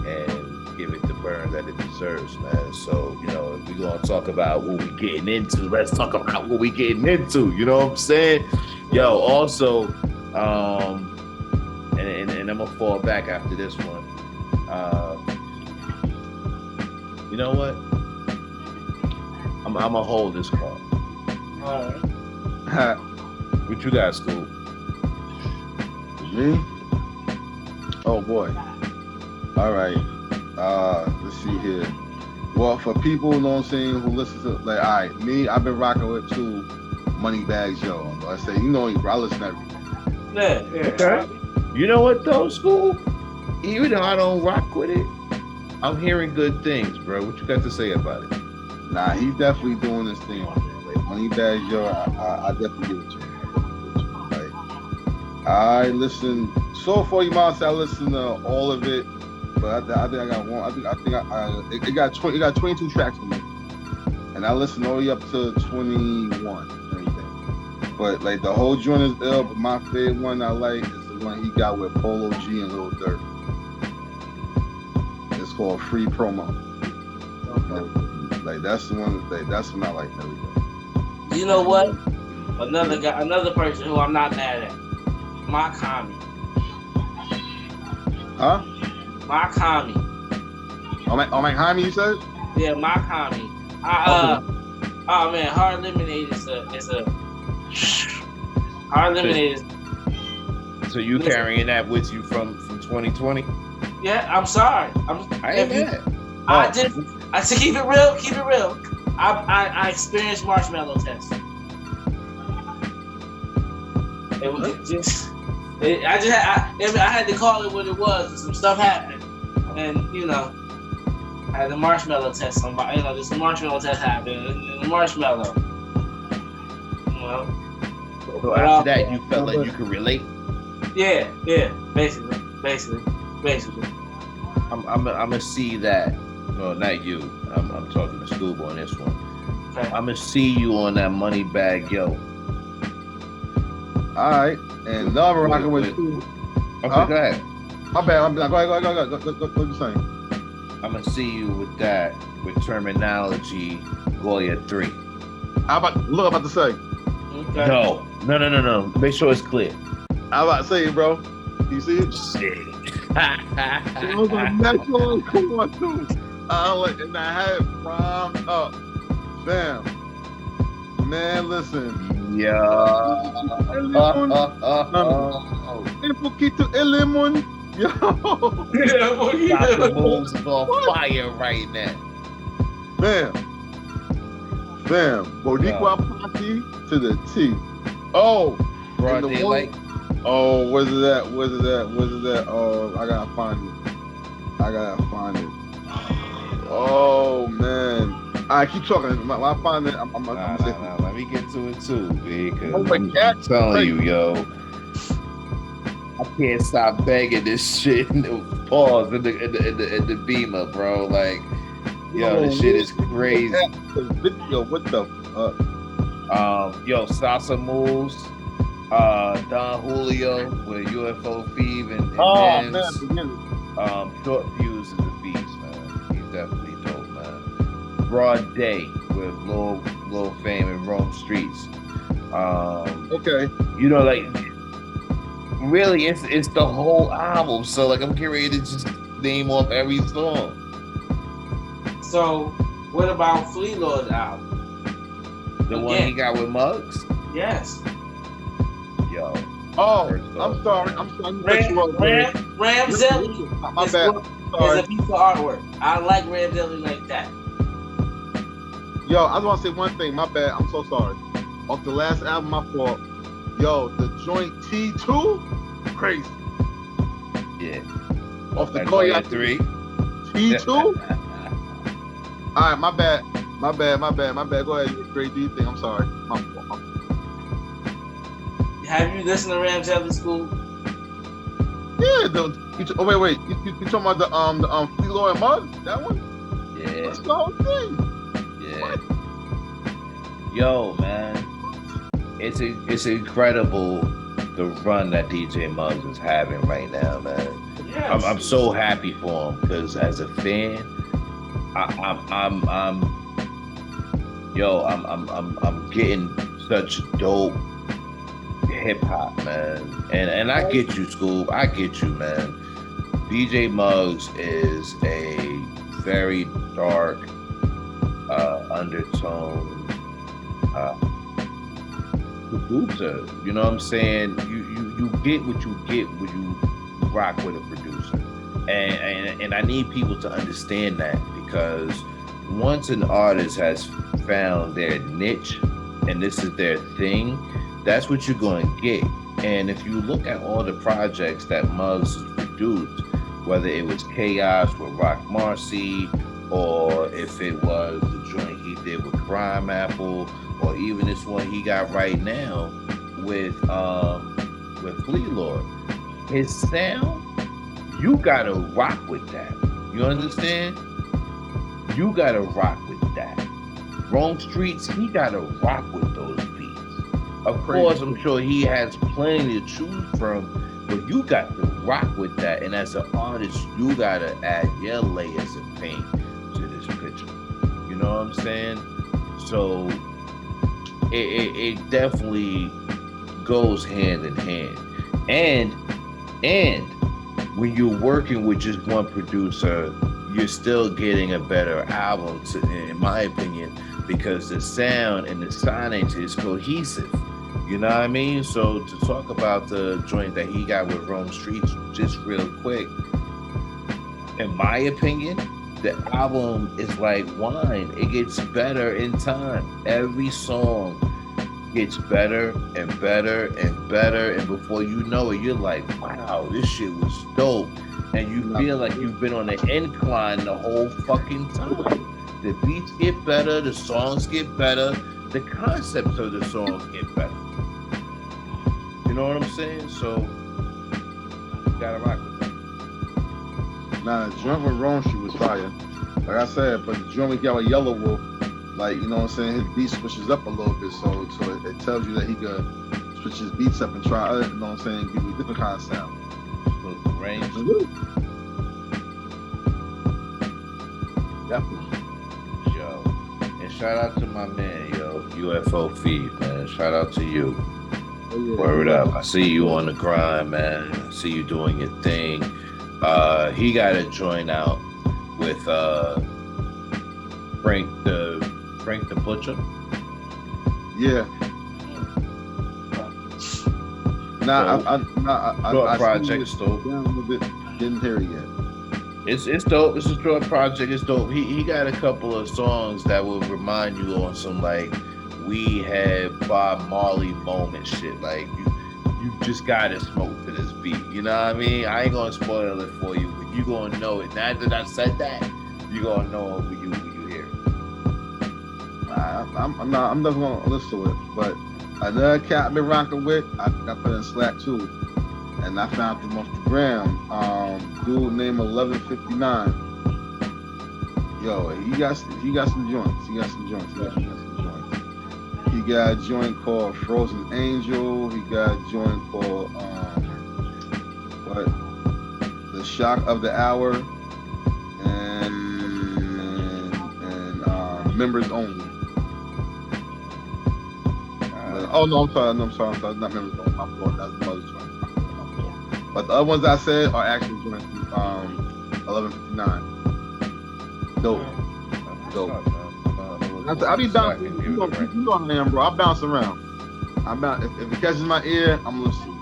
and give it the burn that it deserves, man. So, if we're going to talk about what we getting into, let's talk about what we getting into. You know what I'm saying? Yo, also, and I'm going to fall back after this one. You know what? I'm going to hold this call. All right. What you got, School? Me? Oh boy. All right. Let's see here. Well, for people, you know what I'm saying, who listen to, like, all right, me, I've been rocking with two Moneybags Yo. I say, I listen to everything. Yeah. Okay. You know what though, School? Even though I don't rock with it, I'm hearing good things, bro. What you got to say about it? Nah, he's definitely doing this thing. Like, Moneybags Yo, I definitely give it to him. I listened so far. You might say I listened to all of it, but I think I got one. It got 20. It got 22 tracks on it, and I listened all the way up to 21. Everything. But like the whole joint is ill. But my favorite one I like is the one he got with Polo G and Lil Durk. It's called Free Promo. Like that's the one. That's when I like everything. You know what? Another person who I'm not mad at. Makami. Huh? Makami. Oh my Jaime, you said? Yeah, Makami. Oh man, Hard Lemonade is a Hard Lemonade is. So you carrying that with you from 2020? Yeah, I'm sorry. I ain't mad. I to keep it real. I experienced Marshmallow Test. It was just. I had to call it what it was. Some stuff happened, and I had the marshmallow test. Somebody, this marshmallow test happened, and the marshmallow. So after that, you felt like you could relate. Yeah, basically. I'm gonna see that. No, not you. I'm talking to Scuba on this one. Okay. I'm gonna see you on that money bag, yo. All right, and now we're rocking with. Okay, go ahead. My bad. Go ahead. What you saying? I'm gonna see you with that with terminology Goya 3. I'm about to say. Okay. No. Make sure it's clear. I'm about to say it, bro. You see it? Shit. It was a natural cool one too. And I had it primed up. Damn. Man, listen. Yeah. Un poquito el limón. Yo. Dr. Moves is on fire right now. Bam. Boricua Party to the T. Oh. Broad daylight. Oh, where's it at? Oh, I gotta find it. Oh, man. All right, keep talking. When I find it, I'm gonna say. Let me get to it too, because I'm telling you, yo, I can't stop begging this shit. Pause in the Beamer, bro. Like, yo, this shit is crazy. Yo, what the fuck? Yo, Salsa Moves, Don Julio with UFO Fever and man. Short Fuse is a beast, man. He's definitely dope, man. Broad Day with Lil Fame and Rome Streets. Okay. Like, really, it's the whole album. So, like, I'm getting ready to just name off every song. So, what about Flea Lord's album? The one he got with Muggs? Yes. Yo. Oh, I'm sorry. Ramzelli. My bad. Is a piece of artwork. I like Ramzelli like that. Yo, I just want to say one thing. My bad. I'm so sorry. Off the last album, my fault. Yo, the joint T2, crazy. Yeah. Off the Goya 3. T2. All right, my bad. Go ahead. You great. Do you think? I'm sorry. My fault. Have you listened to Ramzelli School? Yeah. Wait. You talking about the Flea Lord and Muggs? That one? Yeah. That's the whole thing. Yeah. What? Yo, man. It's incredible the run that DJ Muggs is having right now, man. Yes. I'm so happy for him because as a fan, I'm getting such dope hip hop, man. And I get you, Scoob. I get you, man. DJ Muggs is a very dark undertone producer. You know what I'm saying? You get what you get when you rock with a producer. And I need people to understand that, because once an artist has found their niche and this is their thing, that's what you're going to get. And if you look at all the projects that Muggs has produced, whether it was Chaos with Rock Marcy, or if it was the joint he did with Crime Apple, or even this one he got right now with with Flea Lord. His sound, you gotta rock with that. You understand? You gotta rock with that. Wrong Streets, he gotta rock with those beats. Of course, I'm sure he has plenty to choose from, but you got to rock with that. And as an artist, you gotta add your layers of paint to this picture. You know what I'm saying? So it definitely goes hand in hand. And when you're working with just one producer, you're still getting a better album, in my opinion, because the sound and the signage is cohesive. You know what I mean? So to talk about the joint that he got with Rome Streets, just real quick, in my opinion, the album is like wine. It gets better in time. Every song gets better and better and better, and before you know it, you're like, wow, this shit was dope. And you feel like you've been on an incline the whole fucking time. The beats get better, the songs get better, the concepts of the songs get better. You know what I'm saying? So you gotta rock with that. Nah, the joint with Rome Street was fire. Like I said, but the joint we got with Yellow Wolf, like, you know what I'm saying, his beat switches up a little bit, so it tells you that he could switch his beats up and try other, you know what I'm saying, give you a different kind of sound. Range. Definitely. Yo. And shout out to my man, yo, UFO Feed, man. Shout out to you. Oh, yeah. Word up. I see you on the grind, man. I see you doing your thing. He got to join out with Frank the Butcher. Yeah. Nah, I project still. Didn't hear it yet. It's dope. It's a short project. It's dope. He got a couple of songs that will remind you on some like we had Bob Marley moment shit. Like you just gotta smoke to this beat. You know what I mean? I ain't gonna spoil it for you, but you gonna know it. Now that I said that, you gonna know it when you hear it. I'm definitely gonna listen to it, but another cat I've been rocking with, I put in Slack too, and I found him off the gram. Dude named 1159. Yo, he got some joints. He got a joint called Frozen Angel. He got a joint called The Shock of the Hour, and Members Only. Oh no, I'm sorry. Not Members Only. My fault. That's another joint. But the other ones I said are actually joints from 1159. Dope. I be bouncing. You know what I am, bro. I bounce around. If it catches my ear, I'm listening.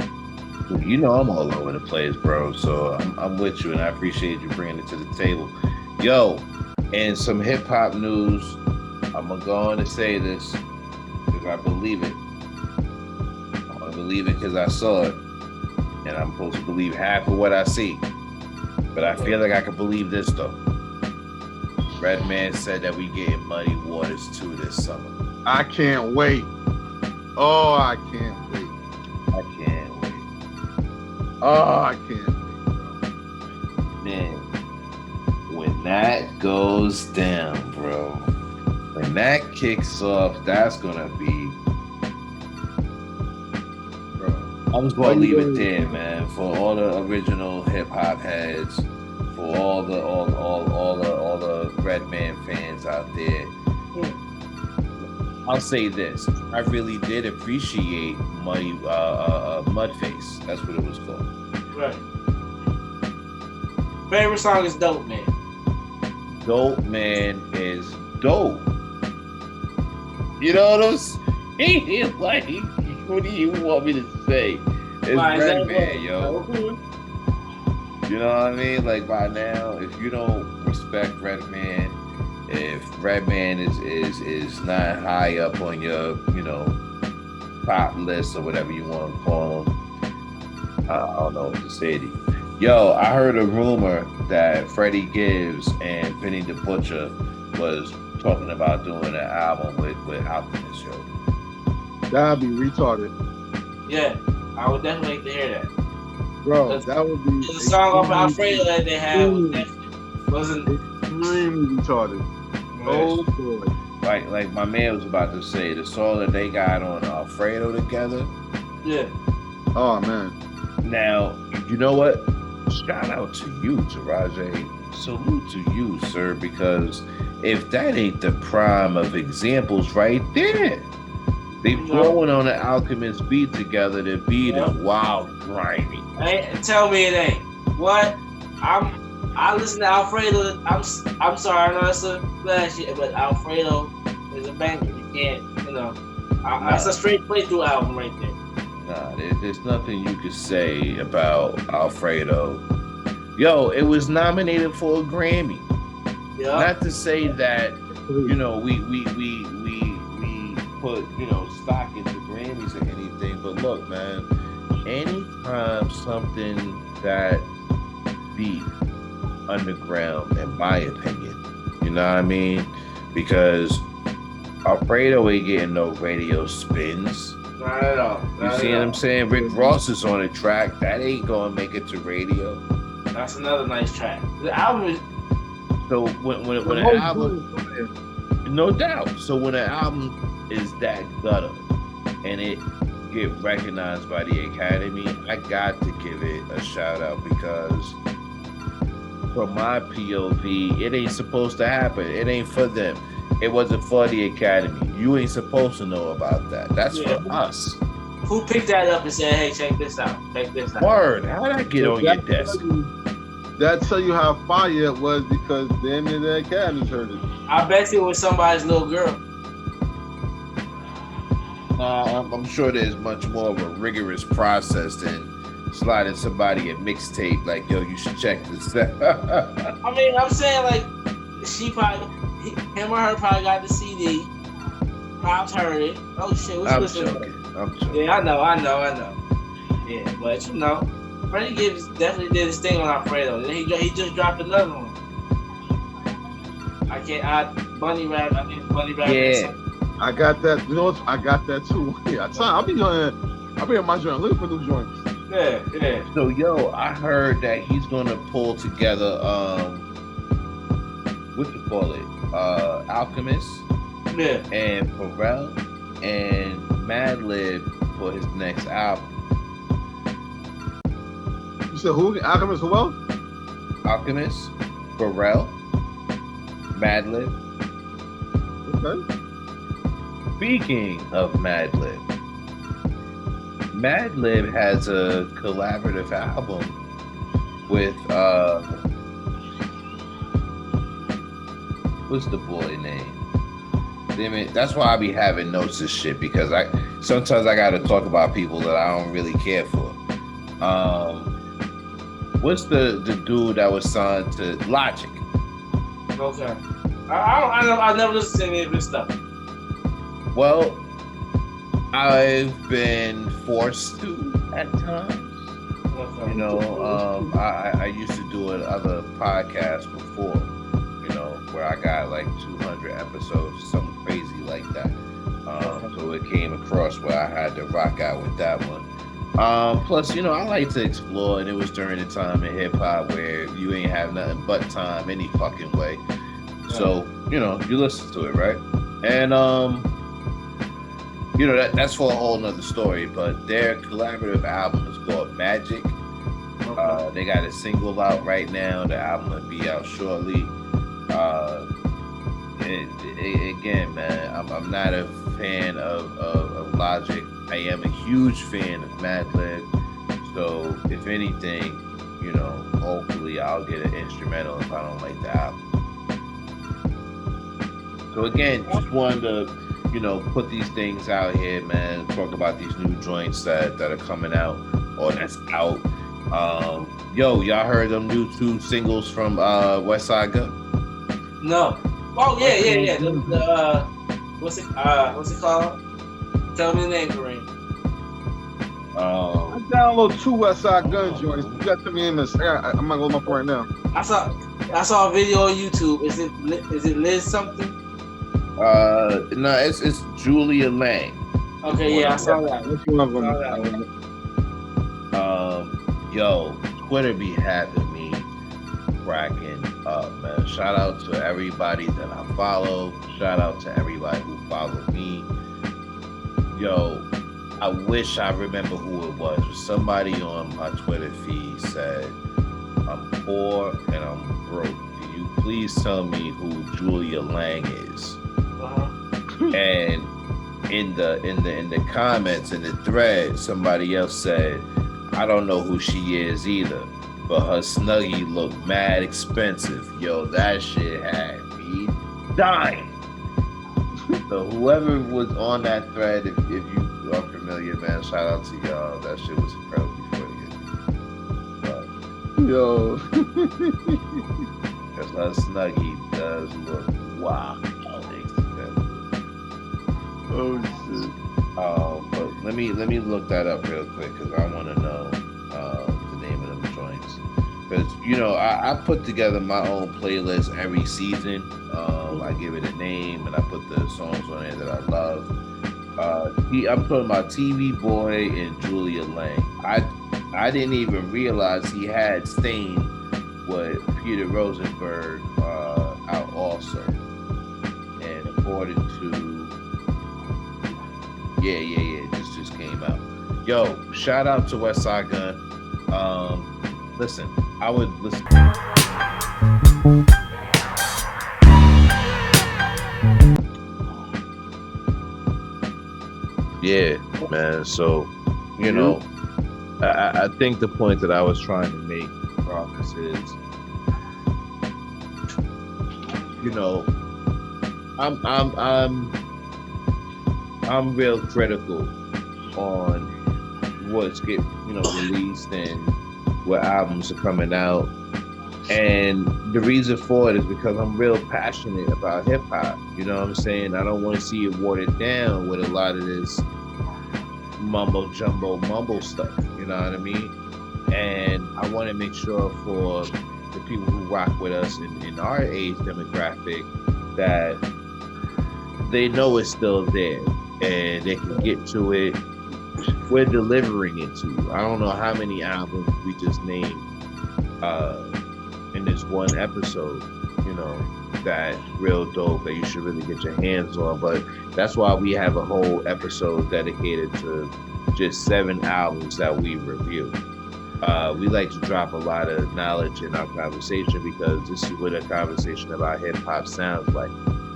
You know I'm all over the place, bro. So I'm with you, and I appreciate you bringing it to the table. Yo, and some hip hop news. I'm gonna go on to say this because I believe it. I want to believe it because I saw it, and I'm supposed to believe half of what I see. But I feel like I can believe this though. Redman said that we getting Muddy Waters 2 this summer. I can't wait. Oh, I can't wait. I can't wait. Oh, I can't wait, bro. Man, when that goes down, bro, when that kicks off, that's gonna be, bro. I'm just gonna leave it there, man. For all the original hip hop heads, for all the Redman fans out there. I'll say this: I really did appreciate Mudface. That's what it was called. Right. Favorite song is Dope Man. Dope Man is dope. You know what I'm saying? Like, what do you want me to say? It's Redman, yo. You know what I mean? Like, by now, if you don't respect Redman, if Redman is not high up on your, top list or whatever you want to call him, I don't know what to say to you. Yo, I heard a rumor that Freddy Gibbs and Benny the Butcher was talking about doing an album with Alchemist, yo. That'd be retarded. Yeah. I would definitely like to hear that. Bro, that would be The song off Alfredo that they had wasn't extremely retarded. Oh boy. Like my man was about to say, the song that they got on Alfredo together. Yeah. Oh man. Now, you know what? Shout out to you, Taraji. Salute to you, sir, because if that ain't the prime of examples right there, they flowing on the Alchemist beat together. The beat is wild, grimy. Hey, tell me it ain't. What? I listen to Alfredo. I'm sorry, I know that's a flash shit, but Alfredo is a banger. You can't, that's a straight playthrough album right there. Nah, there's nothing you could say about Alfredo. Yo, it was nominated for a Grammy. Yeah. Not to say that, we put, stock into Grammys or anything, but look, man, anytime something that beat underground, in my opinion, you know what I mean? Because Alfredo ain't getting no radio spins. Not at all. You see what I'm saying? Rick Ross is on a track that ain't gonna make it to radio. That's another nice track. The album is. So when an album, no doubt. So when an album is that gutter and it get recognized by the Academy, I got to give it a shout out because from my POV, it ain't supposed to happen. It ain't for them. It wasn't for the Academy. You ain't supposed to know about that. That's for us. Who picked that up and said, "Hey, check this out. Check this out." Word. How did I get on your desk? That tell you how fire it was because then the Academy heard it. I bet it was somebody's little girl. I'm sure there's much more of a rigorous process than sliding somebody a mixtape like, yo, you should check this out. I mean, I'm saying like she probably, him or her probably got the CD. Pops heard it. Oh shit, what's this? I'm joking. Yeah, I know. Yeah, but Freddy Gibbs definitely did his thing on Alfredo. Then he just dropped another one. Bunny Rap. I think it's Bunny Rap. Yeah. I got that. You know what? I got that too. Yeah, I'll be on my joint looking for new joints. Yeah. So yo, I heard that he's gonna pull together what you call it? Alchemist. Yeah. And Pharrell and Madlib for his next album. You said who? Alchemist who else? Alchemist, Pharrell, Madlib. Okay. Speaking of Madlib has a collaborative album with what's the boy name? Damn it, that's why I be having notes and shit because sometimes I gotta talk about people that I don't really care for. What's the dude that was signed to Logic? Okay. I never listened to any of his stuff. Well, I've been forced to at times. Okay. I used to do other podcasts before, where I got like 200 episodes or something crazy like that. So it came across where I had to rock out with that one. Plus, I like to explore, and it was during the time in hip hop where you ain't have nothing but time any fucking way. So, you listen to it, right? And, that's for a whole nother story, but their collaborative album is called Magic. They got a single out right now. The album will be out shortly. Again, man, I'm not a fan of Logic. I am a huge fan of Madlib. So if anything, hopefully I'll get an instrumental if I don't like the album. So again, just wanted to, put these things out here, man. Talk about these new joints that are coming out or that's out. Yo, y'all heard them new 2 singles from Westside Gun? No. Oh yeah. What's it called? Tell me the name, Reem. I download 2 Westside Gun joints. You got to me in this. I'm not going up right now. I saw a video on YouTube. Is it Liz something? No, it's Julia Lang. Okay, yeah, I saw that. Which one of them? Yo, Twitter be having me cracking up, man. Shout out to everybody that I follow. Shout out to everybody who follow me. Yo, I wish I remember who it was. Somebody on my Twitter feed said, "I'm poor and I'm broke. Can you please tell me who Julia Lang is?" And in the comments in the thread, somebody else said, "I don't know who she is either, but her Snuggie looked mad expensive." Yo, that shit had me dying. So whoever was on that thread, if you are familiar, man, shout out to y'all. That shit was incredibly funny. But Yo. because her Snuggie does look wild expensive. Oh shit. But let me look that up real quick because I want to know the name of them joints. Because I put together my own playlist every season. I give it a name and I put the songs on it that I love. I'm talking about TV Boy and Julia Lang. I didn't even realize he had Stain with Peter Rosenberg out also. And according to this just came out. Yo, shout out to West Side Gun. Listen, I would listen. Yeah, man. So, I think the point that I was trying to make from this is, I'm real critical on what's released and what albums are coming out. And the reason for it is because I'm real passionate about hip hop. You know what I'm saying? I don't want to see it watered down with a lot of this mumbo jumbo mumble stuff. You know what I mean? And I want to make sure for the people who rock with us in our age demographic that they know it's still there and they can get to it. We're delivering it to you. I don't know how many albums we just named in this one episode, that real dope that you should really get your hands on. But that's why we have a whole episode dedicated to just 7 albums that we review. We like to drop a lot of knowledge in our conversation because this is what a conversation about hip hop sounds like.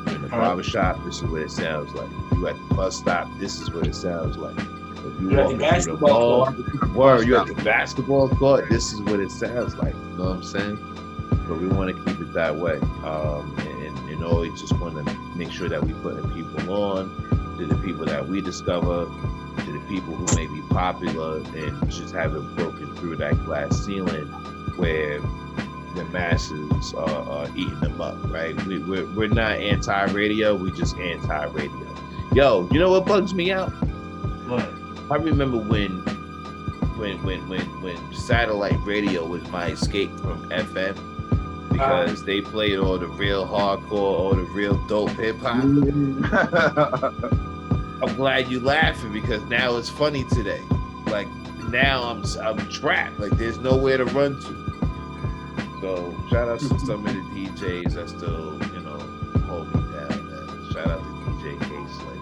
In the barbershop, this is what it sounds like. If you at the bus stop, this is what it sounds like. If you walk through the mall, you're at the basketball court, this is what it sounds like. You know what I'm saying? But we want to keep it that way. And always just want to make sure that we putting people on to the people that we discover, to the people who may be popular and just haven't broken through that glass ceiling where the masses are eating them up, right? We're not anti-radio, we just anti-radio. Yo, you know what bugs me out? What? I remember when satellite radio was my escape from FM because they played all the real hardcore, all the real dope hip hop. I'm glad you laughing because now it's funny today. Like now I'm trapped. Like there's nowhere to run to. So shout out to some of the DJs that still, hold me down, man. Shout out to DJ Case, like,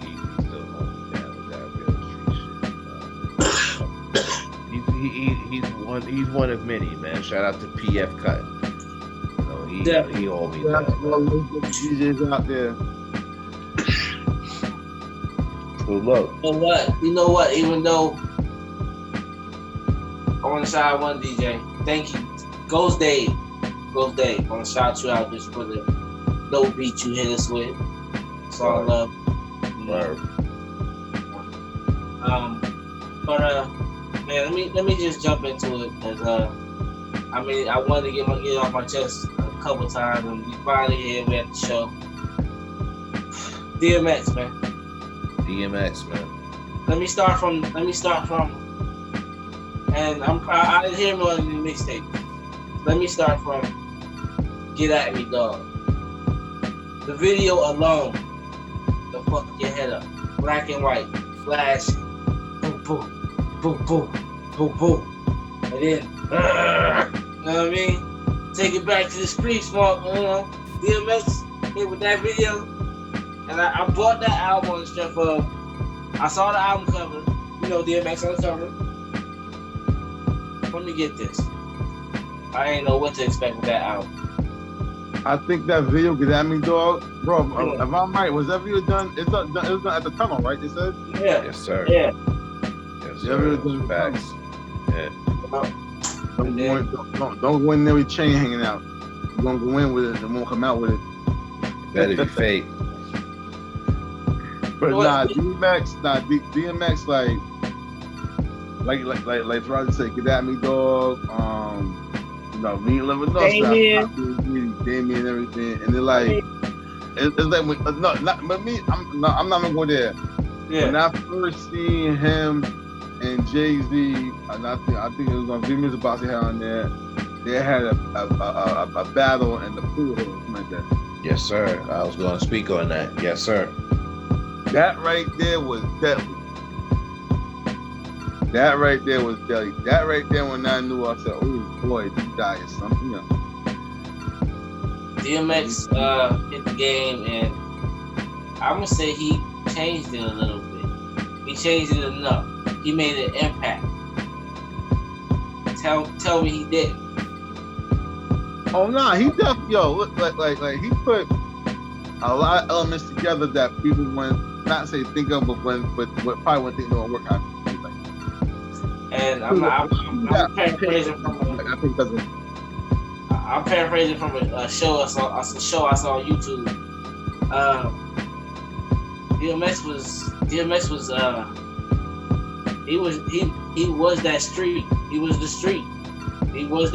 he's still holding me down with that real street shit. He's one of many, man. Shout out to PF Cutting. He hold me down. DJs out there. So look. You know what? Even though I want to shout out one DJ. Thank you. Ghost Dave. I want to shout you out just for the dope beat you hit us with. It's all love. Word. Man, let me just jump into it because I wanted to get it off my chest a couple times and we finally here. We at the show. DMX, man. Let me start from, and I didn't hear him on the mixtape. Let me start from Get At Me, Dog. The video alone, the fuck your head up, black and white, flash, boom, boom, boom, boom, boom, boom, and then, you know what I mean? Take it back to the streets, Mark. You know, DMX hit with that video, and I bought that album on the strength of I saw the album cover. You know, DMX on the cover. Let me get this. I ain't know what to expect with that album. I think that video, Get At Me Dog, bro. If I'm right, was that video done? It was done at the tunnel, right? They said. Yeah. Yes, sir. Yeah. Yes, sir. Facts. Yeah. Don't go in there with chain hanging out. You're gonna go in with it and won't come out with it. Better be fake. But DMX, like Roger said, Get At Me Dog. You know, Me and Living Damien and everything, and they're like, it's like no, not but me. I'm not gonna go there. Yeah. When I first seen him and Jay-Z, and I think it was on V Music Box they had on there. They had a battle in the pool or something like that. Yes, sir. I was going to speak on that. Yes, sir. That right there was deadly. That right there was deadly. That right there when I knew, I said, oh boy, this guy is something else. DMX hit the game, and I'm gonna say he changed it a little bit. He changed it enough. He made an impact. Tell me he didn't. Oh no, he definitely look like he put a lot of elements together that people wouldn't not say think of, but probably wouldn't think no work out. And I'm paraphrasing from a show I saw on YouTube. DMX was that street. He was the street. He was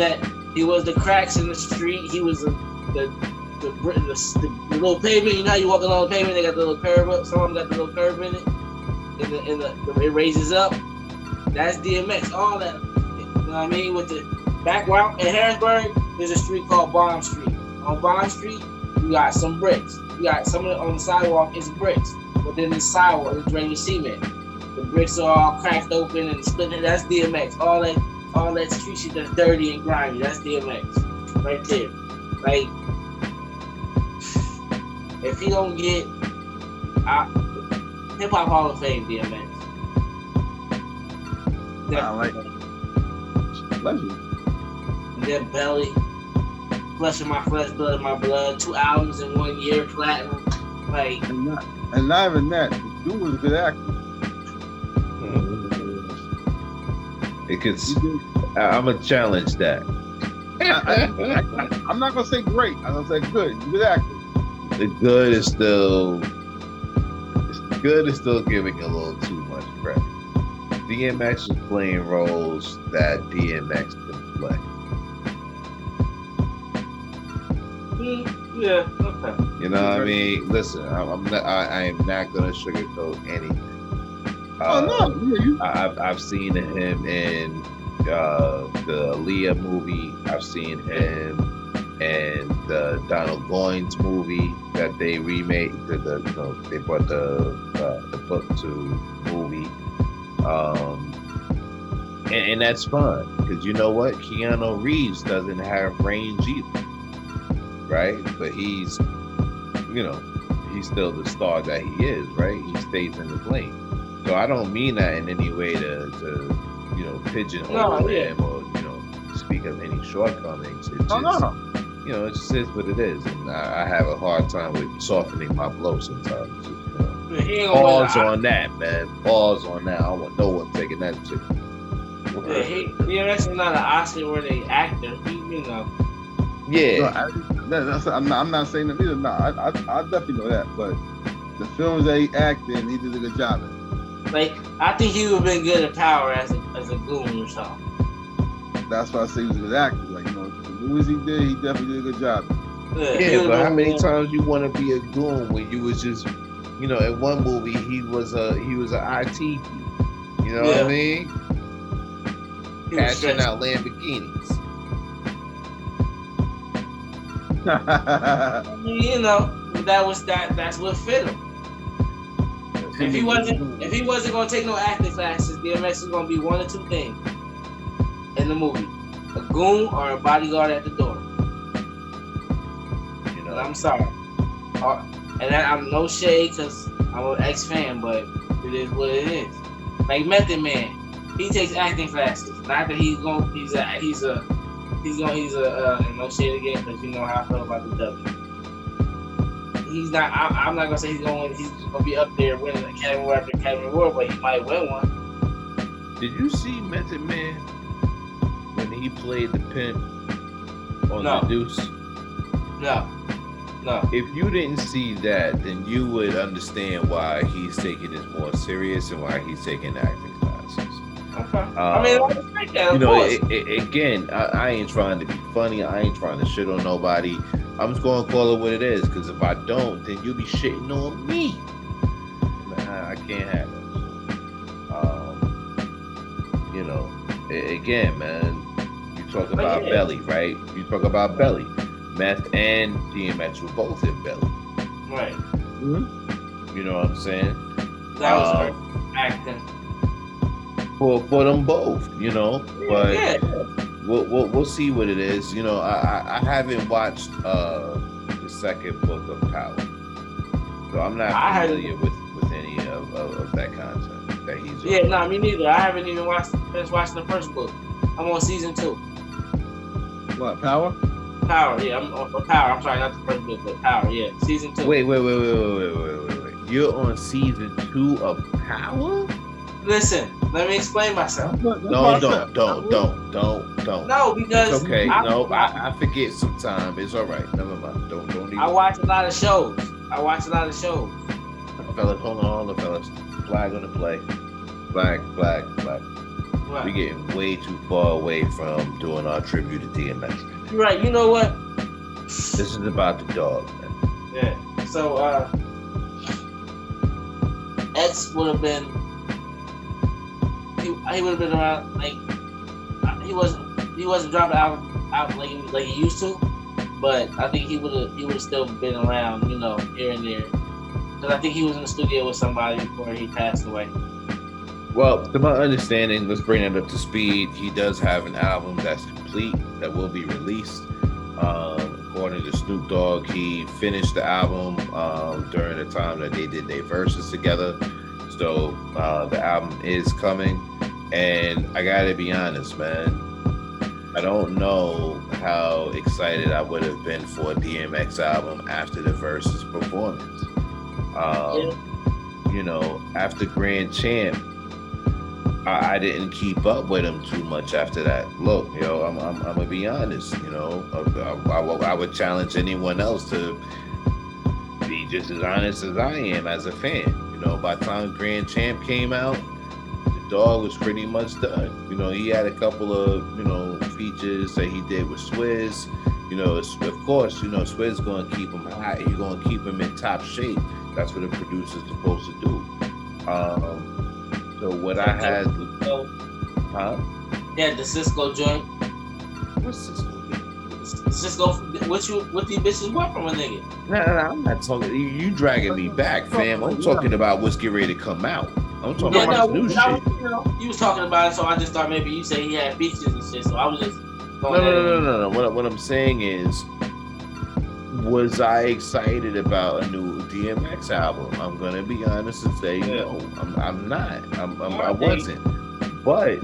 the cracks in the street. He was the little pavement. You know how you walk along the pavement, they got the little curve up. Some of them got the little curve in it. It raises up. That's DMX. All that. You know what I mean? With the background in Harrisburg, there's a street called Bond Street. On Bond Street, you got some bricks. You got some of it on the sidewalk is bricks, but then the sidewalk is regular cement. The bricks are all cracked open and split. That's DMX. All that street shit that's dirty and grimy. That's DMX. Right there. Like, if he don't get Hip Hop Hall of Fame, DMX. I like it. Pleasure. That Belly, Flesh of My Flesh, Blood of My Blood, 2 albums in 1 year, platinum. Like, and not even that. The dude was a good actor. I'm gonna challenge that. I'm not gonna say great. I'm gonna say good. He's a good actor. The good is still giving a little too much credit. DMX was playing roles that DMX can play. Yeah, okay. You know what I mean? Listen, I am not gonna sugarcoat anything. I've seen him in the Aaliyah movie. I've seen him in the Donald Goines movie that they remade. They brought the book to movie. And that's fun because you know what? Keanu Reeves doesn't have range either, right? But he's still the star that he is, right? He stays in the lane. So I don't mean that in any way to pigeonhole him or speak of any shortcomings. It just is what it is, and I have a hard time with softening my blow sometimes. Pause on that, man. Pause on that. I don't want no one taking that shit. That's not an Oscar-worthy actor. Yeah. No, I'm not saying that either. No, I definitely know that. But the films that he acted in, he did a good job in. Like, I think he would have been good at Power as a goon or something. That's why I say he was a good actor. Like, the movies he did, he definitely did a good job. Yeah, but how many times you want to be a goon when you was just, in one movie he was a IT key. You know what I mean? Cashing out Lamborghinis. That's what fit him. If he wasn't gonna take no acting classes, DMX is gonna be one or two things. the movie? A goon or a bodyguard at the door? You know, And I'm sorry. And I'm no shade because I'm an ex-fan, but it is what it is. Like Method Man, he takes acting classes. Not that he's and no shade again because you know how I feel about the W. He's not. I'm not gonna say he's gonna be up there winning Academy Award after Academy Award, but he might win one. did you see Method Man when he played the pimp on No. the Deuce? No. If you didn't see that, then you would understand why he's taking this more serious and why he's taking acting classes. Okay. I mean, I respect that. You Of know, course. again, I ain't trying to be funny. I ain't trying to shit on nobody. I'm just going to call it what it is. Because if I don't, then you'll be shitting on me. I can't have it. So, you know, again, man, you talk about Belly, right? You talk about Belly. Meth and DMX were both in Belly. Right. Mm-hmm. You know what I'm saying? That was acting. For them both, you know. But Yeah. we'll see what it is. You know, I haven't watched the second book of Power, so I'm not familiar with any of that content that he's. Yeah, no, me neither. I haven't even finished watching the first book. I'm on season 2. What, Power? Power, yeah, I'm on Power. I'm sorry, not the first book, but Power, yeah, season 2. Wait. You're on season 2 of Power? Listen, let me explain myself. No, don't. No, because It's okay. I forget sometimes. It's all right. Never mind. Don't even. I watch a lot of shows. Fellas, hold on, fellas. Flag on the play. Flag. Right. We're getting way too far away from doing our tribute to DMX. You're right. You know what? This is about the dog, man. Yeah. So, X would have been. He would have been around. Like he wasn't dropping out like he used to, but I think he would have still been around. You know, here and there. Because I think he was in the studio with somebody before he passed away. Well, to my understanding, let's bring it up to speed. He does have an album that's complete that will be released. According to Snoop Dogg, he finished the album during the time that they did their verses together. So the album is coming, and I gotta be honest, man. I don't know how excited I would have been for a DMX album after the verses performance. You know, after Grand Champ, I didn't keep up with him too much after that. Look, you know, I'm gonna be honest. You know, I would challenge anyone else to be just as honest as I am as a fan. You know, by the time Grand Champ came out, the dog was pretty much done. You know, he had a couple of features that he did with Swizz. You know, of course, you know Swizz gonna keep him high. You're gonna keep him in top shape. That's what a producer's supposed to do. So what I had, Yeah, the Cisco joint. What's Cisco? Cisco, what these bitches want from a nigga? Nah, I'm not talking. You dragging me back, fam. I'm talking about what's getting ready to come out. I'm talking about new shit. You was talking about it, so I just thought maybe you say he had features and shit. So I was just going No. What I'm saying is, was I excited about a new DMX album? I'm gonna be honest and say no. I'm not. I wasn't. But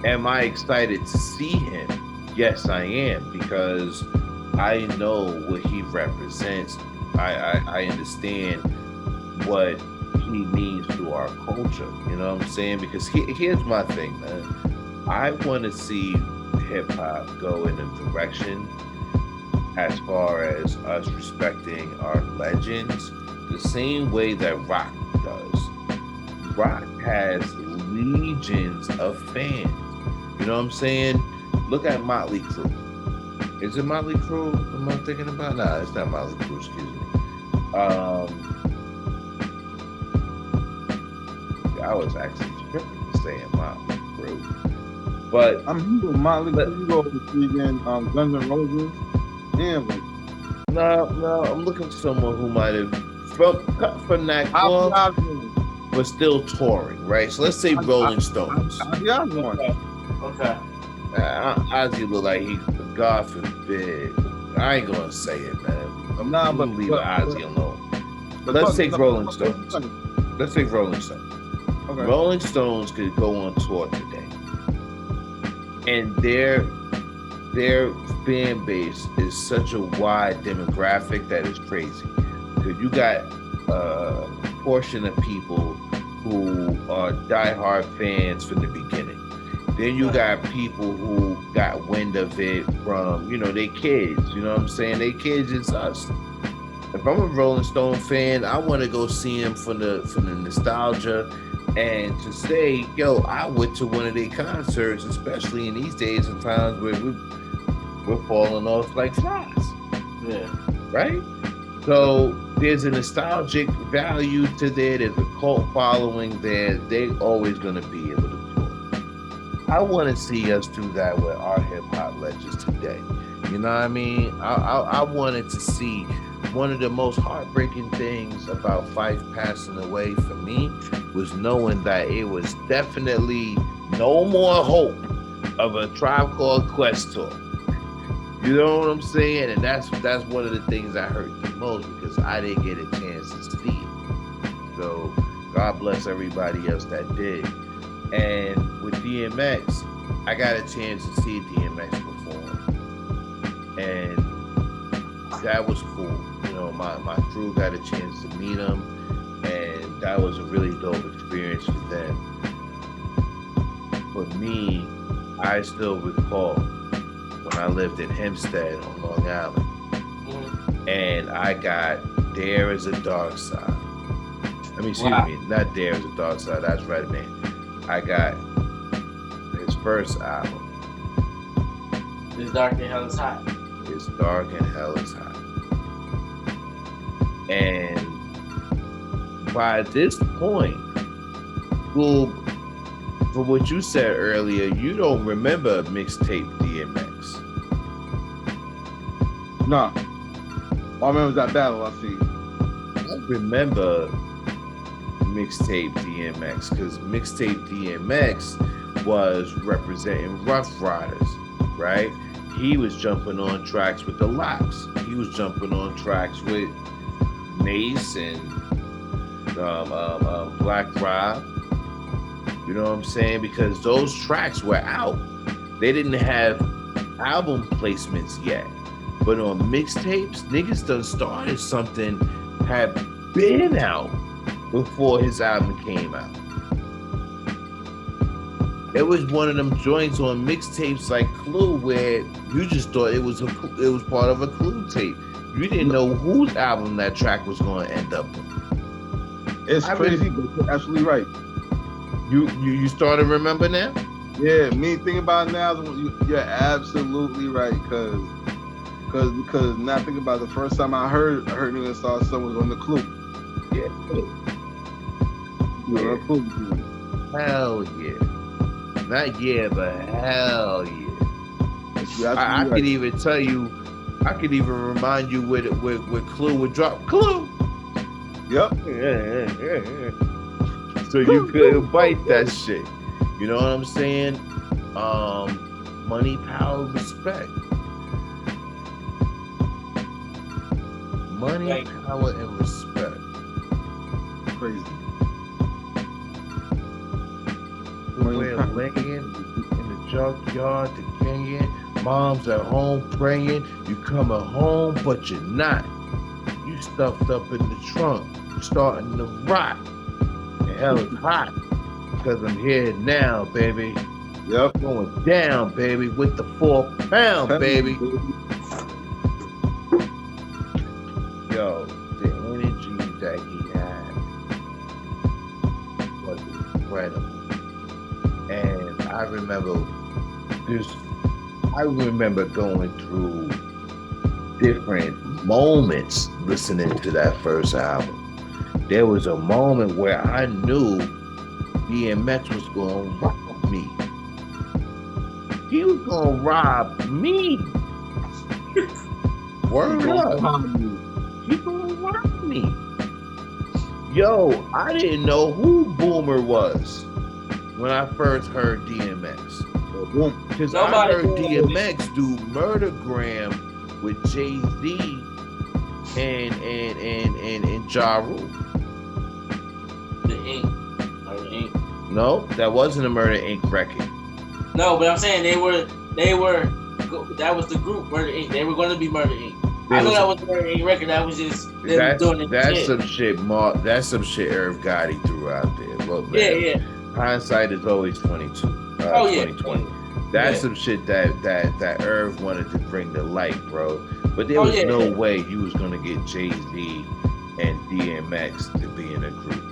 am I excited to see him? Yes, I am, because I know what he represents. I understand what he means to our culture. You know what I'm saying? Because here's my thing, man. I want to see hip hop go in a direction as far as us respecting our legends the same way that rock does. Rock has legions of fans. You know what I'm saying? Look at Motley Crue. Is it Motley Crue? Am I thinking about? Nah, it's not Motley Crue, excuse me. I was actually tripping for saying Motley Crue. But I'm here with Motley Crue. You go over vegan, Guns N' Roses. Damn. No, I'm looking for someone who might have cut from that cloth, but still touring, right? So let's say Rolling Stones. Yeah, I'm going. Okay. Ozzy look like he, God forbid. I ain't gonna say it, man. I'm gonna leave Ozzy alone. Let's take Rolling Stones. Let's take Rolling Stones. Okay. Rolling Stones could go on tour today, and their fan base is such a wide demographic that is crazy. Because you got a portion of people who are diehard fans from the beginning. Then you got people who got wind of it from, they kids. You know what I'm saying? They kids, it's us. If I'm a Rolling Stone fan, I want to go see him for the nostalgia and to say, yo, I went to one of their concerts, especially in these days and times where we're falling off like flies. Yeah. Right? So there's a nostalgic value to there. There's a cult following there. They're always going to be able to tour. I want to see us do that with our hip hop legends today. You know what I mean? I wanted to see one of the most heartbreaking things about Fife passing away for me was knowing that it was definitely no more hope of a Tribe Called Quest tour. You know what I'm saying? And that's one of the things that hurt the most because I didn't get a chance to see it. So God bless everybody else that did. And with DMX, I got a chance to see DMX perform. And that was cool. My crew got a chance to meet him, and that was a really dope experience for them. For me, I still recall when I lived in Hempstead on Long Island, and I got There Is a Dark Side. Excuse me, not There Is a Dark Side, that's Red Man. I got his first album. It's Dark and Hell is Hot. It's Dark and Hell is Hot. And by this point, well, for what you said earlier, you don't remember mixtape DMX. No. All I remember was that battle I seen. I remember mixtape DMX because mixtape DMX was representing Rough Riders, right? He was jumping on tracks with the Locks. He was jumping on tracks with Mace and Black Rob. You know what I'm saying? Because those tracks were out. They didn't have album placements yet. But on mixtapes, niggas done started something had been out before his album came out. It was one of them joints on mixtapes like Clue where you just thought it was part of a Clue tape. You didn't know whose album that track was going to end up on. It's crazy, but you're absolutely right. You starting to remember now? Yeah, me thinking about it now, you're absolutely right, because now thinking about the first time I heard you and saw someone was on the Clue. Yeah. Clue. Hell yeah. Not yeah, but hell yeah. I could even tell you, I could even remind you with Clue would drop. Clue! Yep. Yeah. So you could bite that shit. You know what I'm saying? Money, power, respect. Money, power, and respect. Crazy. We're laying in the junkyard, the Kenyan. Mom's at home praying. You coming home, but you're not. You stuffed up in the trunk, starting to rot. The hell is hot because I'm here now, baby. Yep. Going down, baby, with the 4 pound, baby. Yo, the energy that he had was incredible. And I remember going through different moments listening to that first album. There was a moment where I knew DMX was going to rob me. He was going to rob me. Word up. He going to rob me. Yo, I didn't know who Boomer was when I first heard DMX. Because I heard DMX do Murdergram with Jay-Z and Ja Rule. The Ink. Murder Ink. No, that wasn't a Murder Inc. record. No, but I'm saying they were. That was the group Murder Inc. They were going to be Murder Inc. I know that was the Murder Inc. record. That was just them doing it. That's some shit. That's some shit. Irv Gotti threw out there. Well, man, yeah. Hindsight is always 2020. That's some shit that Irv wanted to bring to light, bro. But there was no way you was gonna get Jay-Z and DMX to be in a group.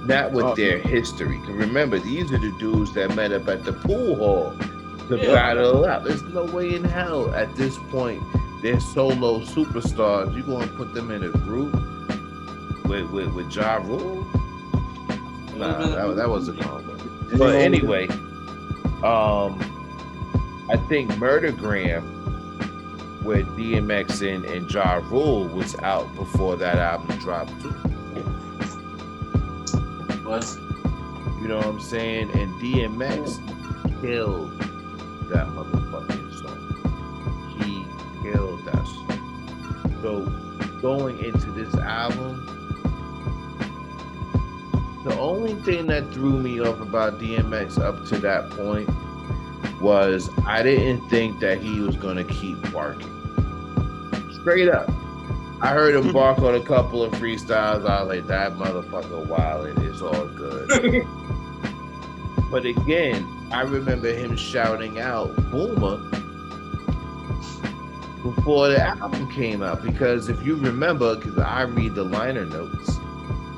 Not with their history. Cause remember, these are the dudes that met up at the pool hall to battle out. There's no way in hell at this point they're solo superstars. You gonna put them in a group with Ja Rule? Nah, that wasn't normal. But anyway, I think Murdergram with DMX and Ja Rule was out before that album dropped too. Was, you know what I'm saying? And DMX killed that motherfucking song. He killed that song. So going into this album, the only thing that threw me off about DMX up to that point was I didn't think that he was gonna keep barking. Straight up. I heard him bark on a couple of freestyles. I was like, that motherfucker wildin', it's all good. But again, I remember him shouting out Boomer before the album came out. Because if you remember, because I read the liner notes,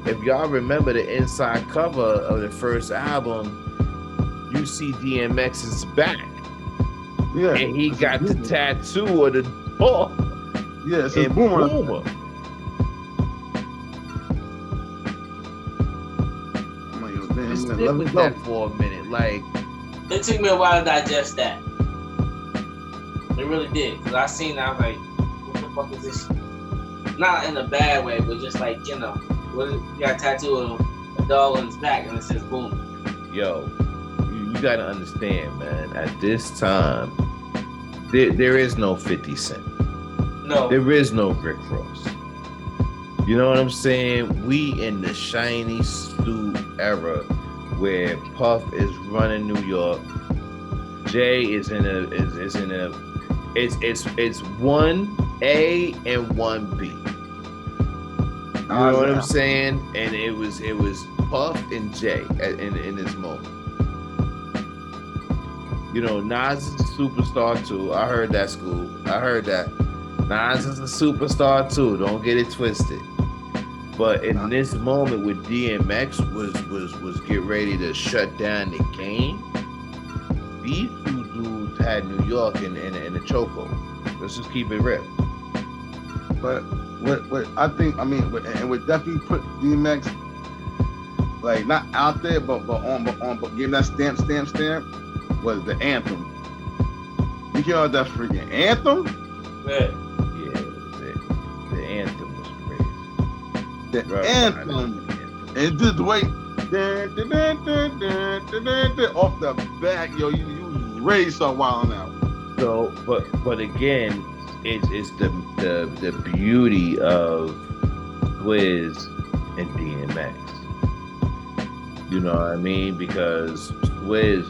if y'all remember the inside cover of the first album, you see DMX's back. Yeah. And he got the tattoo of the door. Yeah, it says Boomer. Stick with that for a minute. Like, it took me a while to digest that. It really did. Because I seen that, I was like, what the fuck is this? Not in a bad way, but just like, you know, you got a tattoo of a dog on his back and it says boom. Yo, you gotta understand, man, at this time, there is no 50 Cent. No. There is no Rick Ross. You know what I'm saying? We in the shiny suit era where Puff is running New York. Jay is in a it's 1A and 1B. You know what I'm saying? And it was Puff and Jay in this moment. You know, Nas is a superstar too. I heard that, school. I heard that. Nas is a superstar too. Don't get it twisted. But in this moment with DMX was get ready to shut down the game, these two dudes had New York in a chokehold. Let's just keep it real. But what I think, I mean, and would definitely put DMX like not out there, but give that stamp was the anthem. You hear that freaking anthem? Yeah. The anthem was crazy. The anthem. And just the way off the back, yo, you raised so wild now. So, but again, it's the beauty of Swizz and DMX. You know what I mean? Because Swizz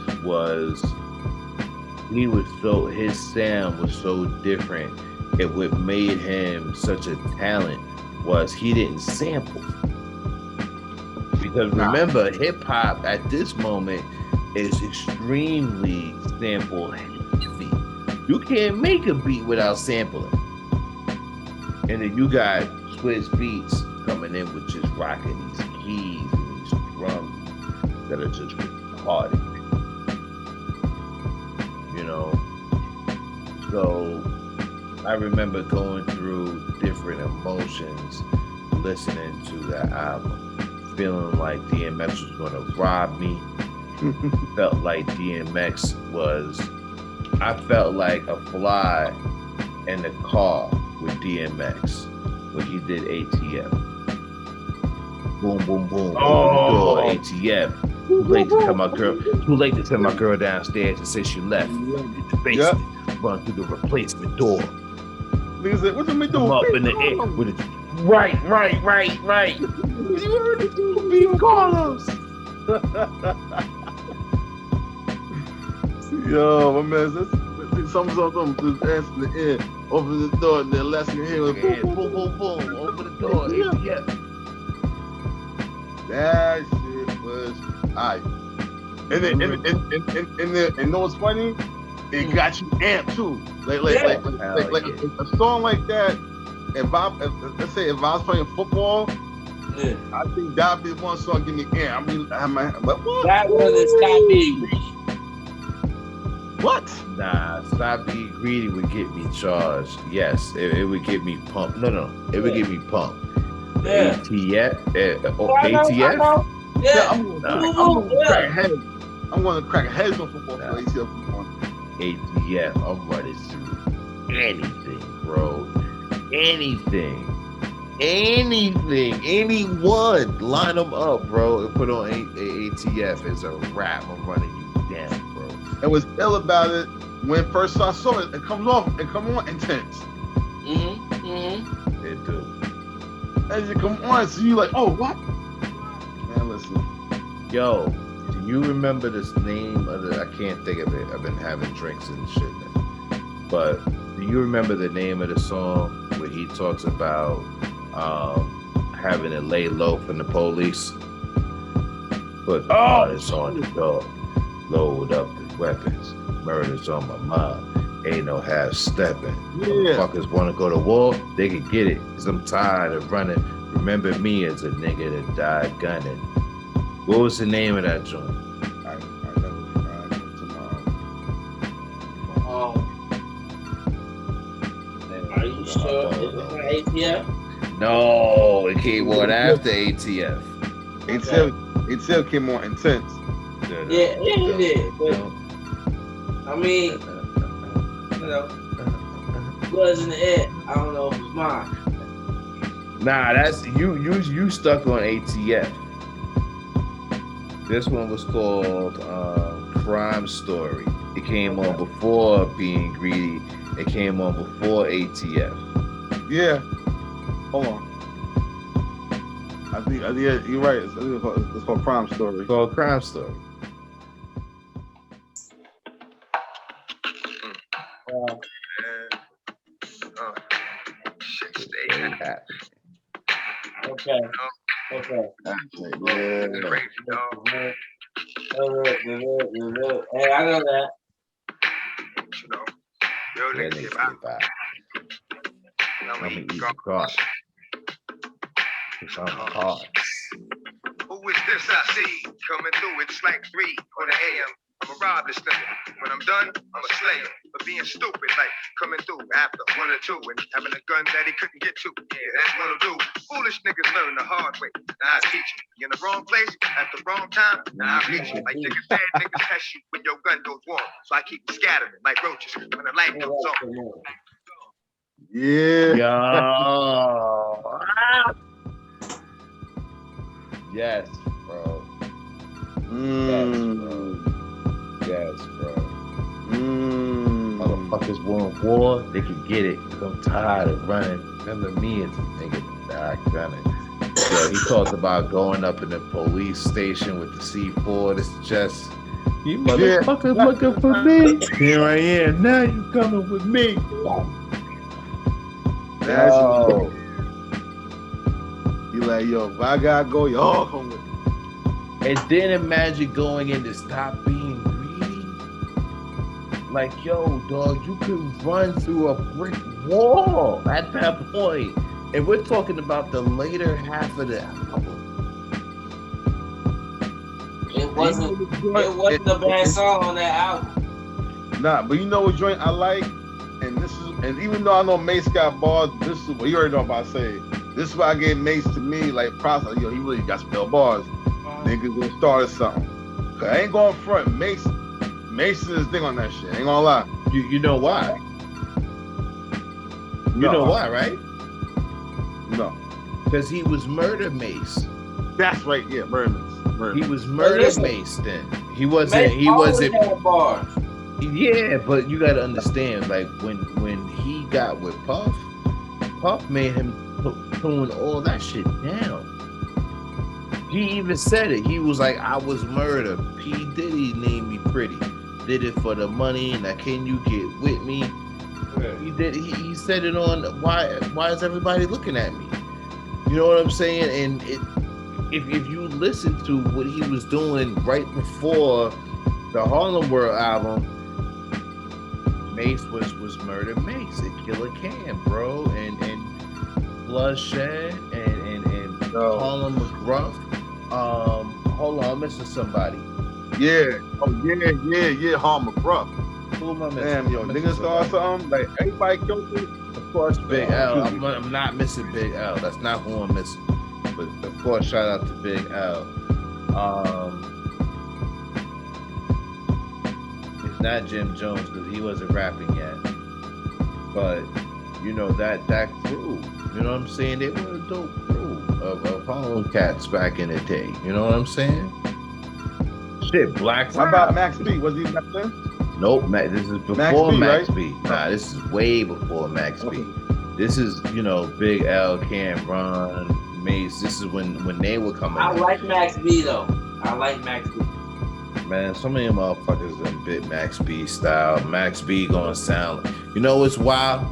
his sound was so different. And what made him such a talent was he didn't sample. Because remember, hip hop at this moment is extremely sample heavy. You can't make a beat without sampling. And then you got Swizz Beats coming in with just rocking these keys and these drums that are just retarded. You know? So I remember going through different emotions listening to that album. Feeling like DMX was gonna rob me. Felt like DMX I felt like a fly in the car with DMX when he did ATM. Boom, boom, boom. Oh. Open the door. ATF. Too late to tell my girl. Too late to send my girl downstairs and say she left. Hit the basement. Run through the replacement door. Niggas said, what the man Come up in the air with a right. You heard it, Beam Carlos. Yo, my man, something just answer in the air. Open the door and then last thing you hear was Boom, boom, boom. Open the door. ATF. that shit was alright. And then and know what's funny? It got you amped too. Like a song like that. If let's say if I was playing football, I think that'd be one song give me amped. I mean, what? That one is Stop Being Greedy. What? Nah, Stop Being Greedy would get me charged. Yes, it would get me pumped. No, it would get me pumped. Yeah. ATF? I know. Yeah. I'm gonna crack heads on football for ATF. ATF, I'm running through anything, bro. Anything. Anyone. Line them up, bro, and put on ATF as a rap. I'm running you down, bro. And what's ill about it, when first I saw it, it come on intense. It do. As you come on, so you like, oh, what? Man, listen. Yo, do you remember this name of the, I can't think of it. I've been having drinks and shit now. But do you remember the name of the song where he talks about having to lay low from the police? Put the artists on the door, load up the weapons, murders on my mind. Ain't no half stepping. Motherfuckers want to go to war, they can get it. Cause I'm tired of running. Remember me as a nigga that died gunning. What was the name of that joint? I never tomorrow. Are you sure it's not ATF? No, it came on after ATF. ATF came on intense. Yeah, it did. But I mean, you know, was in the air. I don't know if it was mine. Nah, that's you stuck on ATF. This one was called Crime Story. It came on before Being Greedy. It came on before ATF. Yeah. Hold on. I think you're right. It's called Crime Story. It's called Crime Story. Okay. Hey, I know that. I'm gonna eat the cross. It's on my heart. Who is this I see coming through? It's like 3 on the AM. I'ma rob this nigga. When I'm done, I'ma slay him. For being stupid, like coming through after 1 or 2 and having a gun that he couldn't get to. Yeah, that's what'll do. Foolish niggas learn the hard way. Now I teach you. You in the wrong place at the wrong time. Now I reach you. Like niggas said, niggas test you when your gun goes warm. So I keep scattering like roaches when the light goes on. Yeah. Yo. Yes, bro. Yes, bro. Motherfuckers want war, they can get it. I'm tired of running. Remember me as a nigga that died gunning. Yo, he talked about going up in the police station with the C4. This is just, you motherfuckers looking for me. Here I am. Now you coming with me. That's you like, yo, if I gotta go, y'all come with me. And then imagine going in to Stop Being Greedy. Like, yo, dog, you could run through a brick wall at that point. And we're talking about the later half of the album. It wasn't a bad song on that album. Nah, but you know what joint I like? And even though I know Mace got bars, this is what you already know about saying. This is why I gave Mace to me, like, process. Yo, he really got some bars. Niggas gonna start something. Cause I ain't going front. Mace is his thing on that shit. Ain't gonna lie. You know why? You know why, right? No. Because he was Murder Mace. That's right. Yeah, murder mace. He was murder listen, mace then. He wasn't. Mace He always wasn't. had bars. Yeah, but you gotta understand, like when he got with Puff, Puff made him tune all that shit down. He even said it. He was like, "I was murder. P Diddy named me pretty. Did it for the money. Now can you get with me?" He did. He said it on why is everybody looking at me? You know what I'm saying? And if you listen to what he was doing right before the Harlem World album, Mace was Murder Mace and Killer Cam, bro, and Bloodshed and Harlem McGruff. Hold on, I'm missing somebody. Yeah. Oh yeah. Harm McGruff. Who am I missing? Damn, yo, niggas start something like everybody killed him. Of course, Big L. I'm not missing Big L. That's not who I'm missing. But of course, shout out to Big L. It's not Jim Jones because he wasn't rapping yet. But you know that crew. You know what I'm saying? They were a dope crew of Harlem cats back in the day. You know what I'm saying? Shit, Black. How about Max B? Was he back then? Nope, this is before Max right? B. Nah, this is way before Max B. This is, Big L, Cameron, Mace. This is when they were coming. I like Max B though. I like Max B. Man, some of them motherfuckers done bit Max B style. Max B gonna sound, you know what's wild?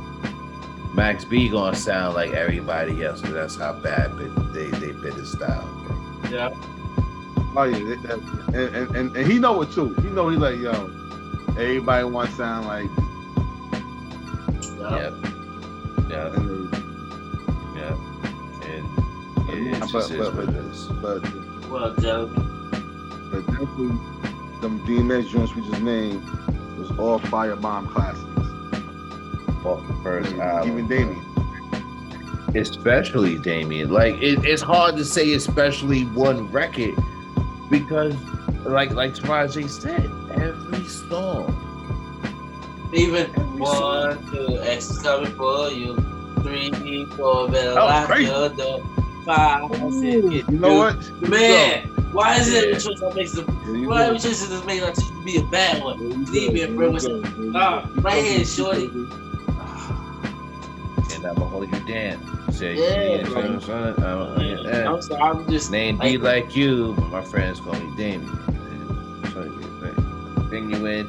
Max B gonna sound like everybody else, because that's how bad they bit his style, bro. Yeah. Oh yeah, and he know it too. He know, he like, yo, everybody want to sound like. Yep. Yeah. And it just is what it is. Well, gentlemen. But definitely, them DMX joints we just named was all Firebomb classics. Off the first album. Even Damien. Especially Damien. Like, it's hard to say especially one record, because like Taraji said, every song. Even 1, 2, X is coming for you. 3, 4, better lock your door. 5, 6, you know what? Man, why is it choice that makes why are we choosing this make to be a bad one? Leave me, bro. Right here, shorty. And I'ma hold you down. You say, I'm sorry, I'm just name be like you, but my friends call me Damien. So bring you in,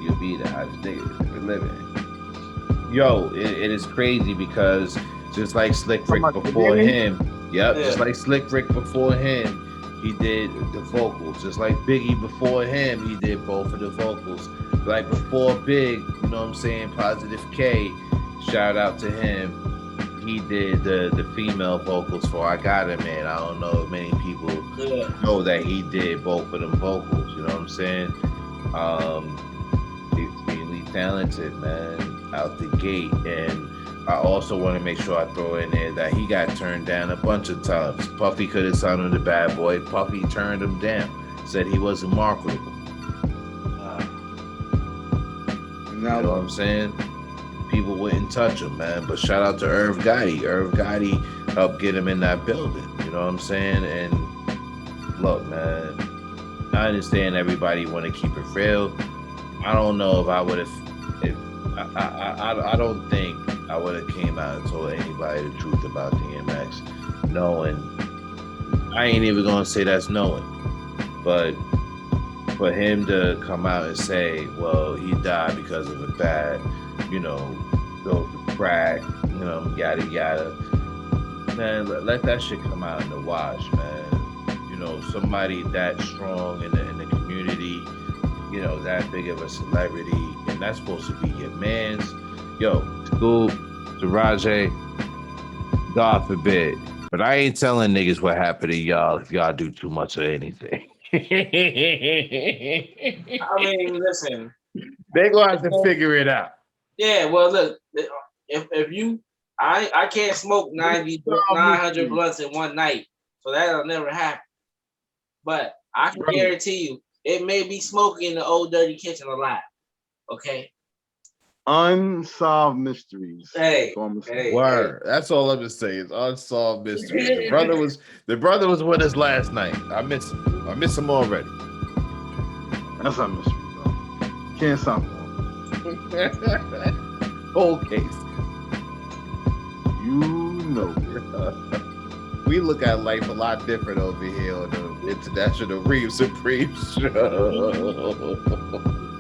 you'll be the hottest nigga ever living. Yo, it is crazy because just like Slick Rick before him, just like Slick Rick before him, he did the vocals. Just like Biggie before him, he did both of the vocals. Like before Big, you know what I'm saying, Positive K, shout out to him. He did the female vocals for I Got It, Man. I don't know if many people know that he did both of them vocals, you know what I'm saying? He's really talented, man, out the gate. And I also want to make sure I throw in there that he got turned down a bunch of times. Puffy could have signed him to Bad Boy. Puffy turned him down, said he wasn't marketable. You know what I'm saying? People wouldn't touch him, man. But shout out to Irv Gotti. Irv Gotti helped get him in that building. You know what I'm saying? And look, man, I understand everybody want to keep it real. I don't know if I would have. I don't think I would have came out and told anybody the truth about DMX, knowing. I ain't even gonna say that's knowing, but for him to come out and say, well, he died because of a bad, go to crack, yada yada. Man, let that shit come out in the wash, man. Somebody that strong in the community, that big of a celebrity, and that's supposed to be your man's. Yo, Scoop, Taraji, God forbid. But I ain't telling niggas what happened to y'all if y'all do too much of anything. I mean, listen. They gonna have to figure it out. Yeah, well, look, if you, I can't smoke 900 blunts in one night, so that'll never happen. But I can guarantee you, it may be smoking in the old dirty kitchen a lot. Okay. Unsolved mysteries. Hey, That's all I'm saying. hey, Word. That's all I'm just saying. It's unsolved mystery. The brother was with us last night. I miss him. I miss him already. That's a mystery, bro. Can't stop him. Whole case. You know. We look at life a lot different over here on the International Reem Supreme Show.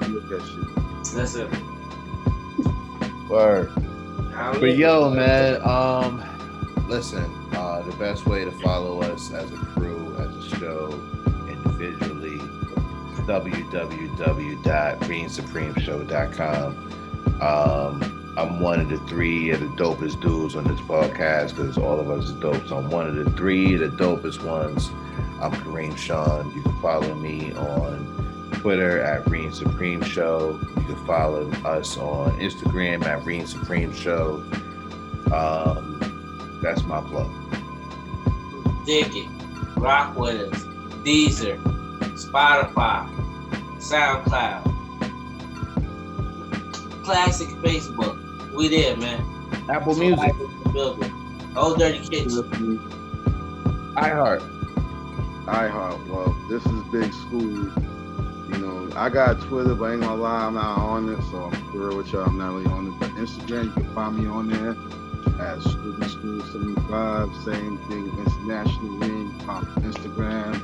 Look at shit. that's it. Word. But yo, man, listen, the best way to follow us as a crew, as a show, individually, www.greensupremeshow.com. I'm one of the three of the dopest dudes on this podcast because all of us is dope. So I'm one of the three, the dopest ones. I'm Kareem Sean. You can follow me on Twitter at Reem Supreme Show. You can follow us on Instagram at Reem Supreme Show. That's my plug. Dig it. Rock with us. Deezer, Spotify, SoundCloud, Classic Facebook. We there, man. Apple Music. Old Dirty Kitchen. iHeart. Well, this is Big School. You know, I got Twitter, but I ain't gonna lie, I'm not on it, so I'm real with y'all. I'm not really on it. But Instagram, you can find me on there at School75. Same thing, International Ring, Instagram,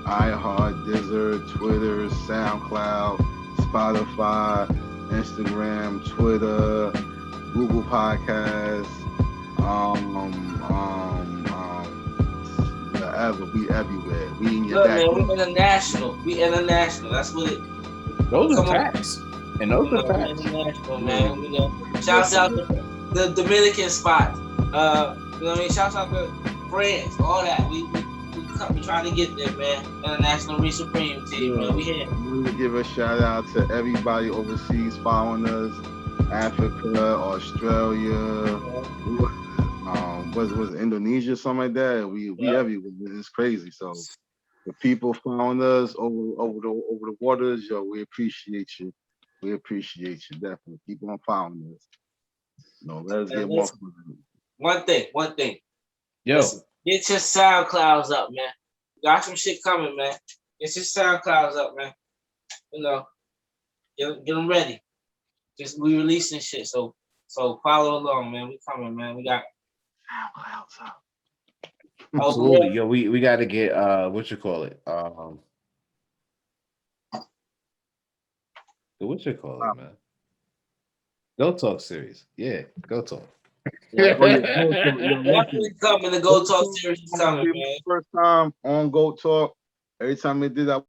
iHeart, Deezer, Twitter, SoundCloud, Spotify, Instagram, Twitter, Google Podcasts, wherever. We everywhere. We in your Look, back. man, we international. We international. That's what it. Those Come are on. facts. And those are facts. International, man. We know. Shouts out to the Dominican spot. You know what I mean? Shouts out to France. All that. We trying to get there, man. International Reem Supreme team, man. We here. We want to give a shout out to everybody overseas following us. Africa, Australia, was Indonesia, something like that. We everywhere. It's crazy. So the people following us over the waters, yo, we appreciate you. We appreciate you definitely. Keep on following us. No, let's get more. One thing. Yo. Listen, get your SoundClouds up, man. Got some shit coming, man. Get your SoundClouds up, man. You know, get them ready. Just we releasing shit, so follow along, man. We coming, man. We got SoundClouds up. Absolutely, yo. We got to get what you call it, man. Go Talk series, yeah. Go Talk. Definitely coming. The Go Talk series is coming, man. First time on Go Talk. Every time they did that.